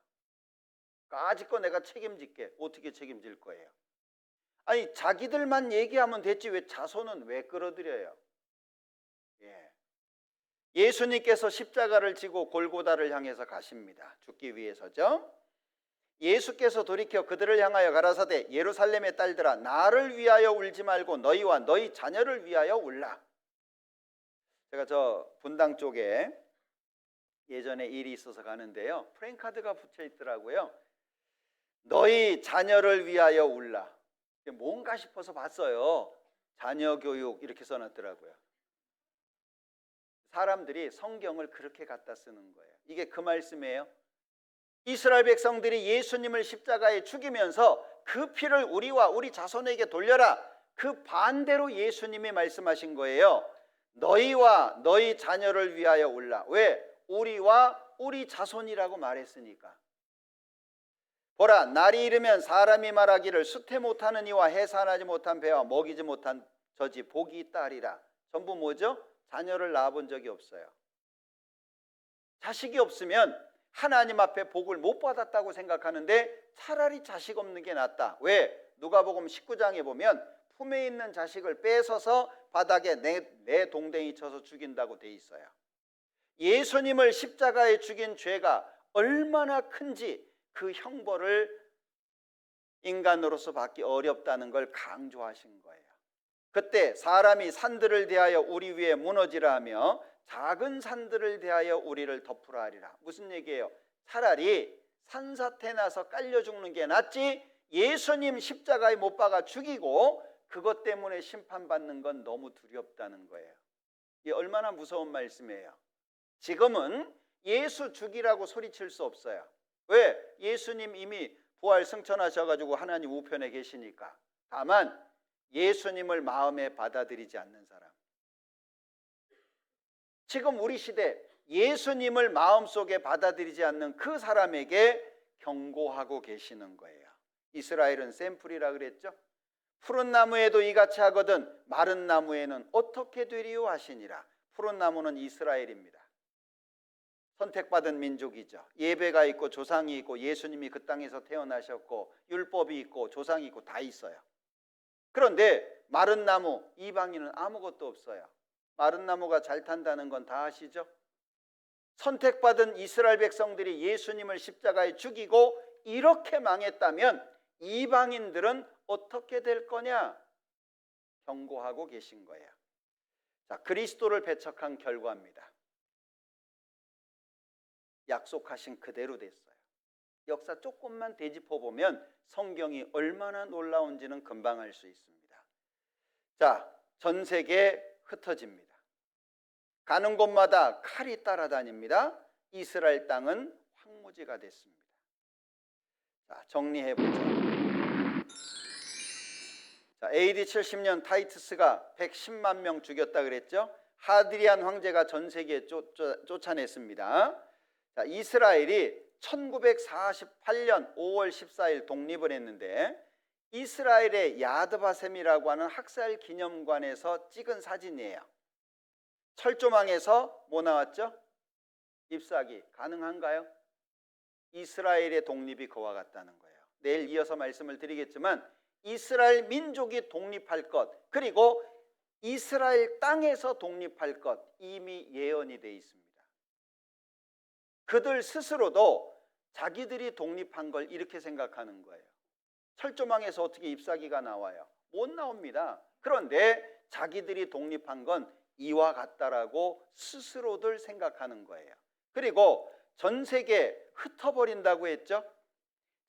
Speaker 1: 까짓거 내가 책임질게. 어떻게 책임질 거예요? 아니 자기들만 얘기하면 됐지 왜 자손은 왜 끌어들여요? 예. 예수님께서 십자가를 지고 골고다를 향해서 가십니다. 죽기 위해서죠. 예수께서 돌이켜 그들을 향하여 가라사대 예루살렘의 딸들아 나를 위하여 울지 말고 너희와 너희 자녀를 위하여 울라. 제가 저 분당 쪽에 예전에 일이 있어서 가는데요. 프랭카드가 붙여 있더라고요. 너희 자녀를 위하여 울라. 뭔가 싶어서 봤어요. 자녀 교육 이렇게 써놨더라고요. 사람들이 성경을 그렇게 갖다 쓰는 거예요. 이게 그 말씀이에요. 이스라엘 백성들이 예수님을 십자가에 죽이면서 그 피를 우리와 우리 자손에게 돌려라. 그 반대로 예수님이 말씀하신 거예요. 너희와 너희 자녀를 위하여 울라. 왜? 우리와 우리 자손이라고 말했으니까. 보라 날이 이르면 사람이 말하기를 수태 못하는 이와 해산하지 못한 배와 먹이지 못한 저지 복이 있다 하리라. 전부 뭐죠? 자녀를 낳아본 적이 없어요. 자식이 없으면 하나님 앞에 복을 못 받았다고 생각하는데 차라리 자식 없는 게 낫다. 왜? 누가복음 19장에 보면 품에 있는 자식을 뺏어서 바닥에 내 동댕이 쳐서 죽인다고 돼 있어요. 예수님을 십자가에 죽인 죄가 얼마나 큰지 그 형벌을 인간으로서 받기 어렵다는 걸 강조하신 거예요. 그때 사람이 산들을 대하여 우리 위에 무너지라 하며 작은 산들을 대하여 우리를 덮으라 하리라. 무슨 얘기예요? 차라리 산사태 나서 깔려 죽는 게 낫지 예수님 십자가에 못 박아 죽이고 그것 때문에 심판받는 건 너무 두렵다는 거예요. 이게 얼마나 무서운 말씀이에요. 지금은 예수 죽이라고 소리칠 수 없어요. 왜? 예수님 이미 부활 승천하셔가지고 하나님 우편에 계시니까. 다만 예수님을 마음에 받아들이지 않는 사람, 지금 우리 시대 예수님을 마음속에 받아들이지 않는 그 사람에게 경고하고 계시는 거예요. 이스라엘은 샘플이라 그랬죠. 푸른 나무에도 이같이 하거든 마른 나무에는 어떻게 되리요 하시니라. 푸른 나무는 이스라엘입니다. 선택받은 민족이죠. 예배가 있고 조상이 있고 예수님이 그 땅에서 태어나셨고 율법이 있고 조상이 있고 다 있어요. 그런데 마른 나무 이방인은 아무것도 없어요. 마른 나무가 잘 탄다는 건 다 아시죠? 선택받은 이스라엘 백성들이 예수님을 십자가에 죽이고 이렇게 망했다면 이방인들은 어떻게 될 거냐? 경고하고 계신 거예요. 자, 그리스도를 배척한 결과입니다. 약속하신 그대로 됐어요. 역사 조금만 되짚어 보면 성경이 얼마나 놀라운지는 금방 알 수 있습니다. 자, 전 세계에 흩어집니다. 가는 곳마다 칼이 따라다닙니다. 이스라엘 땅은 황무지가 됐습니다. 자, 정리해보죠. 자, AD 70년 타이투스가 110만 명 죽였다 그랬죠. 하드리안 황제가 전 세계에 쫓아냈습니다. 자, 이스라엘이 1948년 5월 14일 독립을 했는데 이스라엘의 야드바셈이라고 하는 학살 기념관에서 찍은 사진이에요. 철조망에서 뭐 나왔죠? 잎사귀. 가능한가요? 이스라엘의 독립이 그와 같다는 거예요. 내일 이어서 말씀을 드리겠지만 이스라엘 민족이 독립할 것, 그리고 이스라엘 땅에서 독립할 것 이미 예언이 되어 있습니다. 그들 스스로도 자기들이 독립한 걸 이렇게 생각하는 거예요. 철조망에서 어떻게 잎사귀가 나와요? 못 나옵니다. 그런데 자기들이 독립한 건 이와 같다라고 스스로들 생각하는 거예요. 그리고 전 세계에 흩어버린다고 했죠.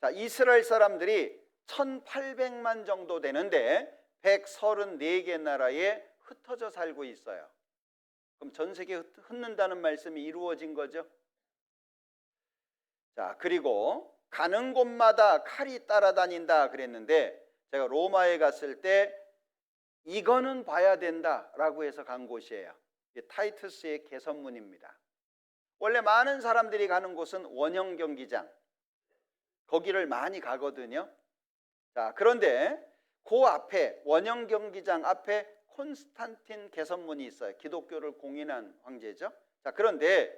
Speaker 1: 자, 이스라엘 사람들이 1800만 정도 되는데 134개 나라에 흩어져 살고 있어요. 그럼 전 세계에 흩는다는 말씀이 이루어진 거죠. 자, 그리고 가는 곳마다 칼이 따라다닌다 그랬는데 제가 로마에 갔을 때 이거는 봐야 된다라고 해서 간 곳이에요. 타이투스의 개선문입니다. 원래 많은 사람들이 가는 곳은 원형 경기장, 거기를 많이 가거든요. 자, 그런데 그 앞에 원형 경기장 앞에 콘스탄틴 개선문이 있어요. 기독교를 공인한 황제죠. 자, 그런데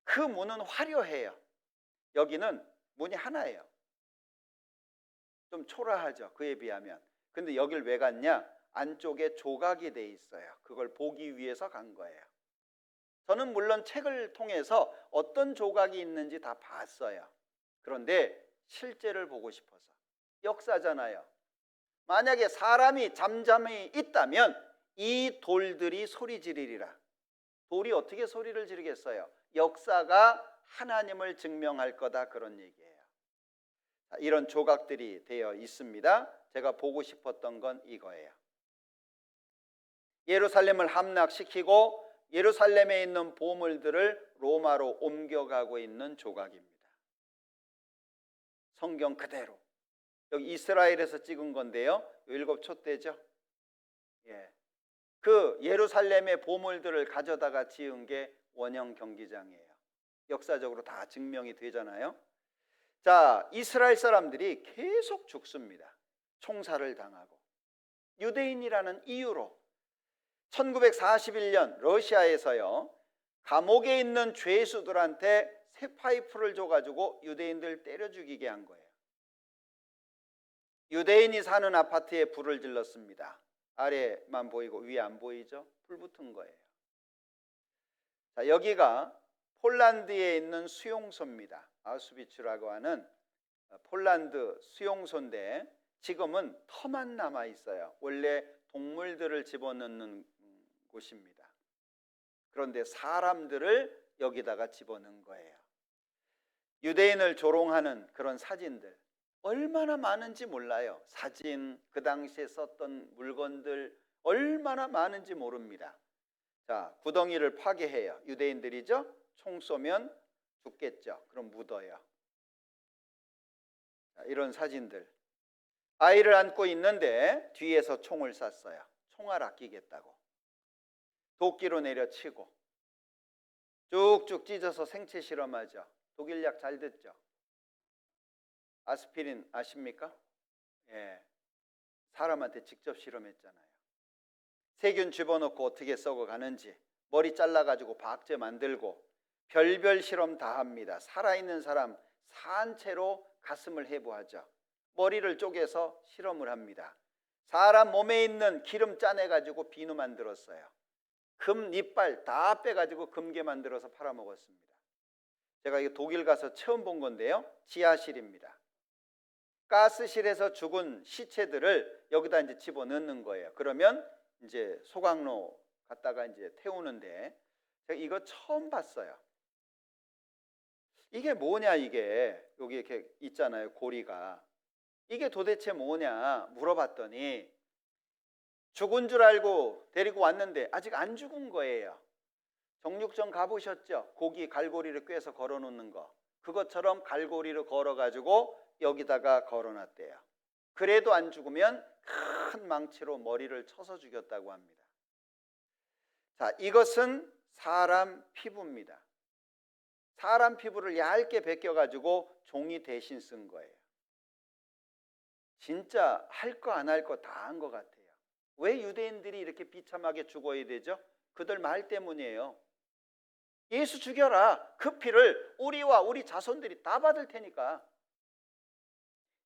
Speaker 1: 그 문은 화려해요. 여기는 문이 하나예요. 좀 초라하죠, 그에 비하면. 근데 여길 왜 갔냐? 안쪽에 조각이 돼 있어요. 그걸 보기 위해서 간 거예요. 저는 물론 책을 통해서 어떤 조각이 있는지 다 봤어요. 그런데 실제를 보고 싶어서. 역사잖아요. 만약에 사람이 잠잠히 있다면 이 돌들이 소리 지르리라. 돌이 어떻게 소리를 지르겠어요? 역사가 하나님을 증명할 거다, 그런 얘기예요. 이런 조각들이 되어 있습니다. 제가 보고 싶었던 건 이거예요. 예루살렘을 함락시키고 예루살렘에 있는 보물들을 로마로 옮겨가고 있는 조각입니다. 성경 그대로. 여기 이스라엘에서 찍은 건데요. 7촛대죠. 예. 그 예루살렘의 보물들을 가져다가 지은 게 원형 경기장이에요. 역사적으로 다 증명이 되잖아요. 자, 이스라엘 사람들이 계속 죽습니다. 총살을 당하고. 유대인이라는 이유로 1941년 러시아에서요, 감옥에 있는 죄수들한테 새 파이프를 줘가지고 유대인들 때려 죽이게 한 거예요. 유대인이 사는 아파트에 불을 질렀습니다. 아래만 보이고 위에 안 보이죠? 불 붙은 거예요. 자, 여기가 폴란드에 있는 수용소입니다. 아우슈비츠라고 하는 폴란드 수용소인데 지금은 터만 남아 있어요. 원래 동물들을 집어넣는 곳입니다. 그런데 사람들을 여기다가 집어넣은 거예요. 유대인을 조롱하는 그런 사진들 얼마나 많은지 몰라요. 사진, 그 당시에 썼던 물건들 얼마나 많은지 모릅니다. 자, 구덩이를 파괴해요. 유대인들이죠. 총 쏘면 죽겠죠. 그럼 묻어요. 자, 이런 사진들. 아이를 안고 있는데 뒤에서 총을 쐈어요. 총알 아끼겠다고. 도끼로 내려치고 쭉쭉 찢어서 생체 실험하죠. 독일약 잘 듣죠. 아스피린 아십니까? 예, 사람한테 직접 실험했잖아요. 세균 집어넣고 어떻게 썩어가는지, 머리 잘라가지고 박제 만들고 별별 실험 다 합니다. 살아있는 사람 산채로 가슴을 해부하죠. 머리를 쪼개서 실험을 합니다. 사람 몸에 있는 기름 짜내가지고 비누 만들었어요. 금 이빨 다 빼가지고 금괴 만들어서 팔아먹었습니다. 제가 이거 독일 가서 처음 본 건데요. 지하실입니다. 가스실에서 죽은 시체들을 여기다 이제 집어넣는 거예요. 그러면 이제 소각로 갖다가 이제 태우는데 제가 이거 처음 봤어요. 이게 뭐냐, 이게 여기 이렇게 있잖아요. 고리가. 이게 도대체 뭐냐 물어봤더니 죽은 줄 알고 데리고 왔는데 아직 안 죽은 거예요. 정육점 가보셨죠? 고기 갈고리를 꿰서 걸어놓는 거. 그것처럼 갈고리를 걸어가지고 여기다가 걸어놨대요. 그래도 안 죽으면 큰 망치로 머리를 쳐서 죽였다고 합니다. 자, 이것은 사람 피부입니다. 사람 피부를 얇게 벗겨가지고 종이 대신 쓴 거예요. 진짜 할 거 안 할 거 다 한 것 같아요. 왜 유대인들이 이렇게 비참하게 죽어야 되죠? 그들 말 때문이에요. 예수 죽여라. 그 피를 우리와 우리 자손들이 다 받을 테니까.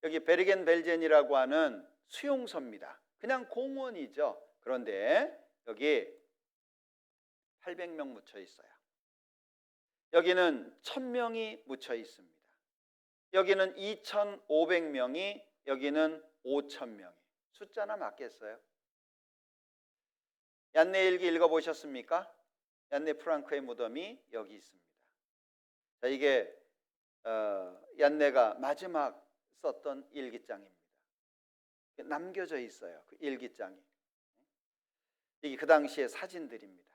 Speaker 1: 여기 베르겐 벨젠이라고 하는 수용소입니다. 그냥 공원이죠. 그런데 여기 800명 묻혀 있어요. 여기는 1000명이 묻혀 있습니다. 여기는 2500명이, 여기는 5000명이. 숫자나 맞겠어요? 얀네 일기 읽어보셨습니까? 얀네 프랑크의 무덤이 여기 있습니다. 자, 이게 얀네가 마지막 썼던 일기장입니다. 남겨져 있어요. 그 일기장이. 이게 그 당시의 사진들입니다.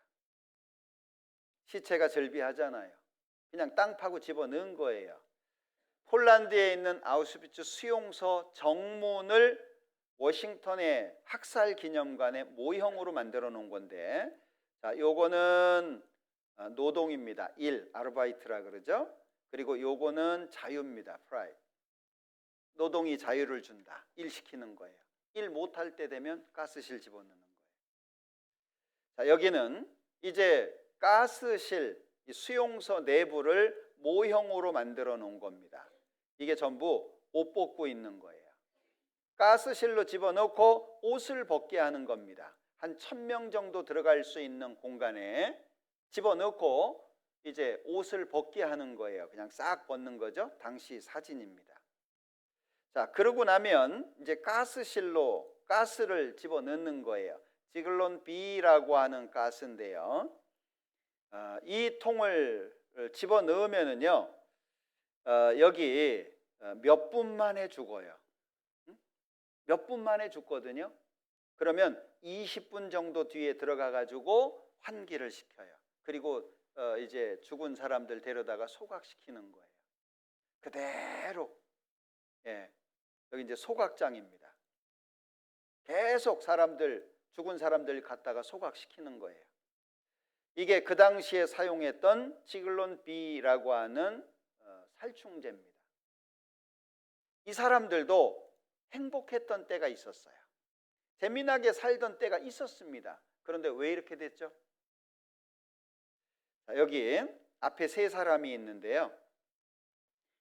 Speaker 1: 시체가 절비하잖아요. 그냥 땅 파고 집어넣은 거예요. 폴란드에 있는 아우슈비츠 수용소 정문을 워싱턴의 학살 기념관의 모형으로 만들어 놓은 건데, 자, 요거는 노동입니다. 일, 아르바이트라 그러죠. 그리고 요거는 자유입니다. 프라이. 노동이 자유를 준다. 일 시키는 거예요. 일 못할 때 되면 가스실 집어넣는 거예요. 자, 여기는 이제 가스실, 수용소 내부를 모형으로 만들어 놓은 겁니다. 이게 전부 옷 벗고 있는 거예요. 가스실로 집어넣고 옷을 벗게 하는 겁니다. 한 1000명 정도 들어갈 수 있는 공간에 집어넣고 이제 옷을 벗게 하는 거예요. 그냥 싹 벗는 거죠. 당시 사진입니다. 자, 그러고 나면 이제 가스실로 가스를 집어넣는 거예요. 지글론 B라고 하는 가스인데요. 이 통을 집어넣으면은요, 여기 몇 분 만에 죽어요. 몇 분 만에 죽거든요. 그러면 20분 정도 뒤에 들어가 가지고 환기를 시켜요. 그리고 이제 죽은 사람들 데려다가 소각시키는 거예요. 그대로. 예, 여기 이제 소각장입니다. 계속 죽은 사람들 갖다가 소각시키는 거예요. 이게 그 당시에 사용했던 지글론 B라고 하는 살충제입니다. 이 사람들도 행복했던 때가 있었어요. 재미나게 살던 때가 있었습니다. 그런데 왜 이렇게 됐죠? 자, 여기 앞에 세 사람이 있는데요.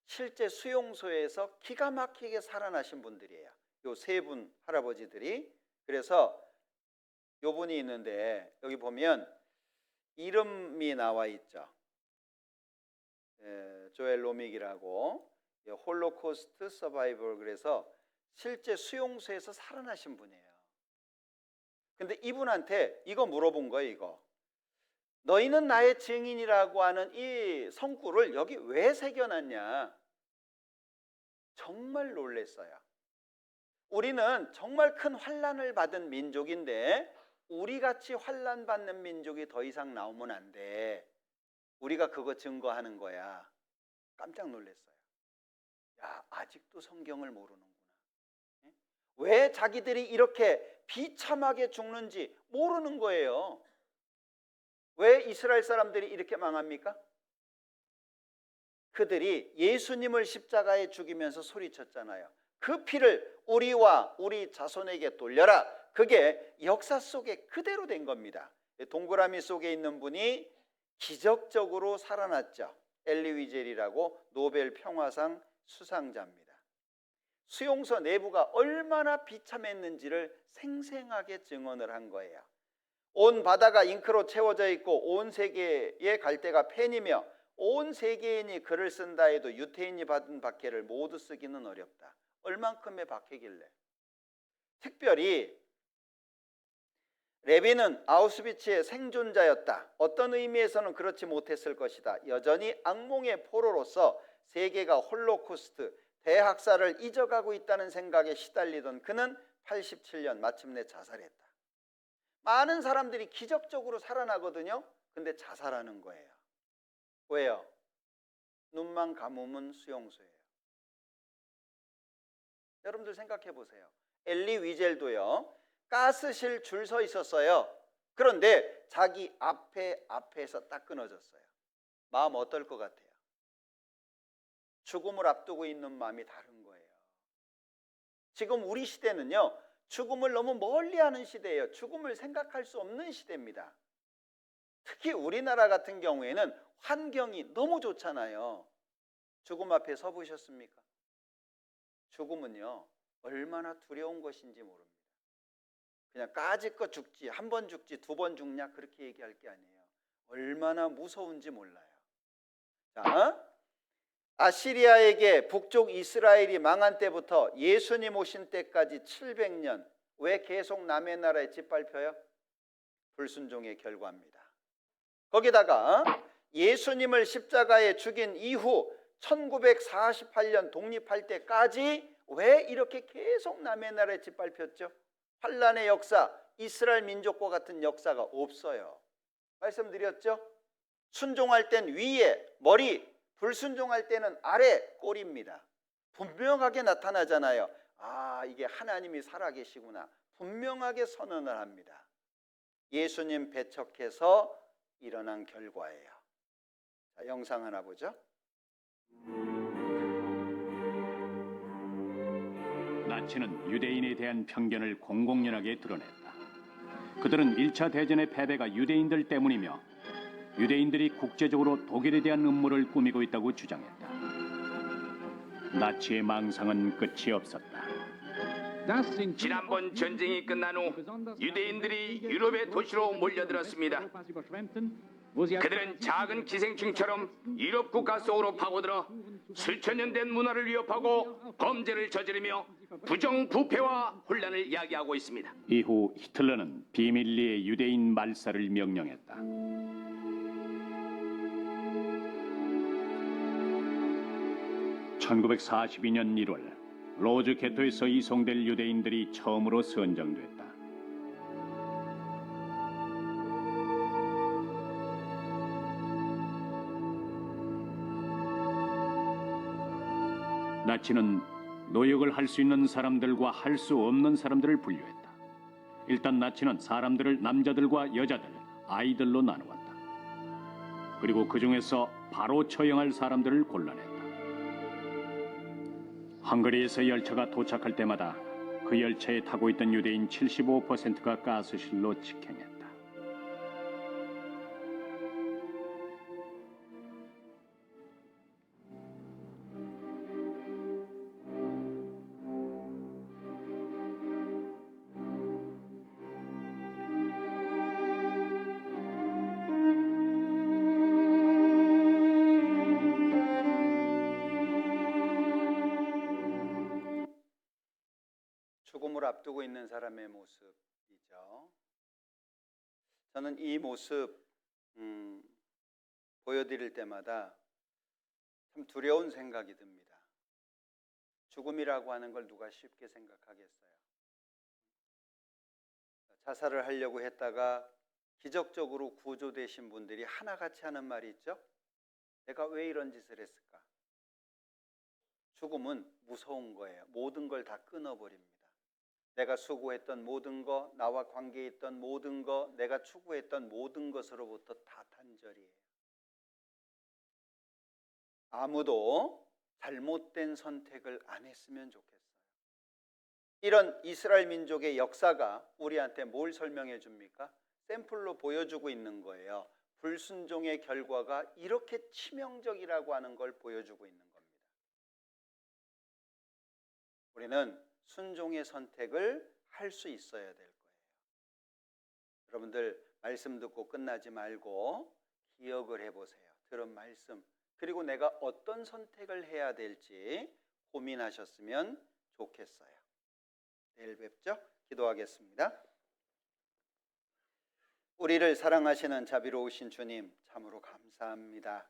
Speaker 1: 실제 수용소에서 기가 막히게 살아나신 분들이에요. 요 세 분 할아버지들이. 그래서 요 분이 있는데 여기 보면 이름이 나와 있죠. 조엘 로믹이라고, 홀로코스트 서바이벌. 그래서 실제 수용소에서 살아나신 분이에요. 근데 이분한테 이거 물어본 거예요. 이거. 너희는 나의 증인이라고 하는 이 성구를 여기 왜 새겨놨냐? 정말 놀랬어요. 우리는 정말 큰 환난을 받은 민족인데 우리같이 환난 받는 민족이 더 이상 나오면 안 돼. 우리가 그거 증거하는 거야. 깜짝 놀랐어요. 야, 아직도 성경을 모르는구나. 왜 자기들이 이렇게 비참하게 죽는지 모르는 거예요. 왜 이스라엘 사람들이 이렇게 망합니까? 그들이 예수님을 십자가에 죽이면서 소리쳤잖아요. 그 피를 우리와 우리 자손에게 돌려라. 그게 역사 속에 그대로 된 겁니다. 동그라미 속에 있는 분이 기적적으로 살아났죠. 엘리 위젤이라고 노벨 평화상 수상자입니다. 수용소 내부가 얼마나 비참했는지를 생생하게 증언을 한 거예요. 온 바다가 잉크로 채워져 있고 온 세계의 갈대가 펜이며 온 세계인이 글을 쓴다 해도 유태인이 받은 박해를 모두 쓰기는 어렵다. 얼만큼의 박해길래. 특별히 레빈은 아우슈비츠의 생존자였다. 어떤 의미에서는 그렇지 못했을 것이다. 여전히 악몽의 포로로서 세계가 홀로코스트, 대학살을 잊어가고 있다는 생각에 시달리던 그는 87년 마침내 자살했다. 많은 사람들이 기적적으로 살아나거든요. 근데 자살하는 거예요. 왜요? 눈만 감으면 수용소예요. 여러분들 생각해 보세요. 엘리 위젤도요. 가스실 줄 서 있었어요. 그런데 자기 앞에서 딱 끊어졌어요. 마음 어떨 것 같아요? 죽음을 앞두고 있는 마음이 다른 거예요. 지금 우리 시대는요. 죽음을 너무 멀리하는 시대예요. 죽음을 생각할 수 없는 시대입니다. 특히 우리나라 같은 경우에는 환경이 너무 좋잖아요. 죽음 앞에 서 보셨습니까? 죽음은요. 얼마나 두려운 것인지 모릅니다. 그냥 까짓거 죽지, 한 번 죽지, 두 번 죽냐 그렇게 얘기할 게 아니에요. 얼마나 무서운지 몰라요. 자, 아시리아에게 북쪽 이스라엘이 망한 때부터 예수님 오신 때까지 700년 왜 계속 남의 나라에 짓밟혀요? 불순종의 결과입니다. 거기다가 예수님을 십자가에 죽인 이후 1948년 독립할 때까지 왜 이렇게 계속 남의 나라에 짓밟혔죠? 환란의 역사, 이스라엘 민족과 같은 역사가 없어요. 말씀드렸죠? 순종할 땐 위에 머리, 불순종할 때는 아래 꼬리입니다. 분명하게 나타나잖아요. 아, 이게 하나님이 살아계시구나. 분명하게 선언을 합니다. 예수님 배척해서 일어난 결과예요. 자, 영상 하나 보죠.
Speaker 2: 나치는 유대인에 대한 편견을 공공연하게 드러냈다. 그들은 1차 대전의 패배가 유대인들 때문이며 유대인들이 국제적으로 독일에 대한 음모를 꾸미고 있다고 주장했다. 나치의 망상은 끝이 없었다.
Speaker 3: 지난번 전쟁이 끝난 후 유대인들이 유럽의 도시로 몰려들었습니다. 그들은 작은 기생충처럼 유럽 국가 속으로 파고들어 수천 년 된 문화를 위협하고 범죄를 저지르며 부정부패와 혼란을 야기하고 있습니다.
Speaker 2: 이후 히틀러는 비밀리에 유대인 말살을 명령했다. (1942년 1월) 로즈 게토에서 이송될 유대인들이 처음으로 선정됐다. 나치는 노역을 할 수 있는 사람들과 할 수 없는 사람들을 분류했다. 일단 나치는 사람들을 남자들과 여자들, 아이들로 나누었다. 그리고 그 중에서 바로 처형할 사람들을 골라냈다. 헝가리에서 열차가 도착할 때마다 그 열차에 타고 있던 유대인 75%가 가스실로 직행했다.
Speaker 1: 죽음을 앞두고 있는 사람의 모습이죠. 저는 이 모습 보여드릴 때마다 참 두려운 생각이 듭니다. 죽음이라고 하는 걸 누가 쉽게 생각하겠어요? 자살을 하려고 했다가 기적적으로 구조되신 분들이 하나같이 하는 말이 있죠. 내가 왜 이런 짓을 했을까? 죽음은 무서운 거예요. 모든 걸 다 끊어버립니다. 내가 수고했던 모든 거, 나와 관계에 있던 모든 거, 내가 추구했던 모든 것으로부터 다 단절이에요. 아무도 잘못된 선택을 안 했으면 좋겠어요. 이런 이스라엘 민족의 역사가 우리한테 뭘 설명해 줍니까? 샘플로 보여주고 있는 거예요. 불순종의 결과가 이렇게 치명적이라고 하는 걸 보여주고 있는 겁니다. 우리는 순종의 선택을 할 수 있어야 될 거예요. 여러분들 말씀 듣고 끝나지 말고 기억을 해보세요. 들은 말씀, 그리고 내가 어떤 선택을 해야 될지 고민하셨으면 좋겠어요. 내일 뵙죠? 기도하겠습니다. 우리를 사랑하시는 자비로우신 주님, 참으로 감사합니다.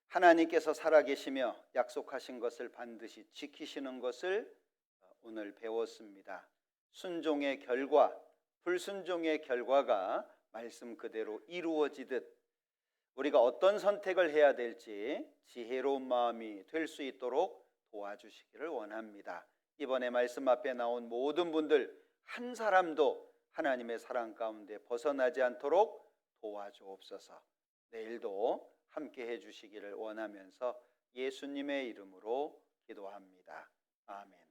Speaker 1: 하나님께서 살아계시며 약속하신 것을 반드시 지키시는 것을 오늘 배웠습니다. 순종의 결과, 불순종의 결과가 말씀 그대로 이루어지듯 우리가 어떤 선택을 해야 될지 지혜로운 마음이 될 수 있도록 도와주시기를 원합니다. 이번에 말씀 앞에 나온 모든 분들 한 사람도 하나님의 사랑 가운데 벗어나지 않도록 도와주옵소서. 내일도 함께 해주시기를 원하면서 예수님의 이름으로 기도합니다. 아멘.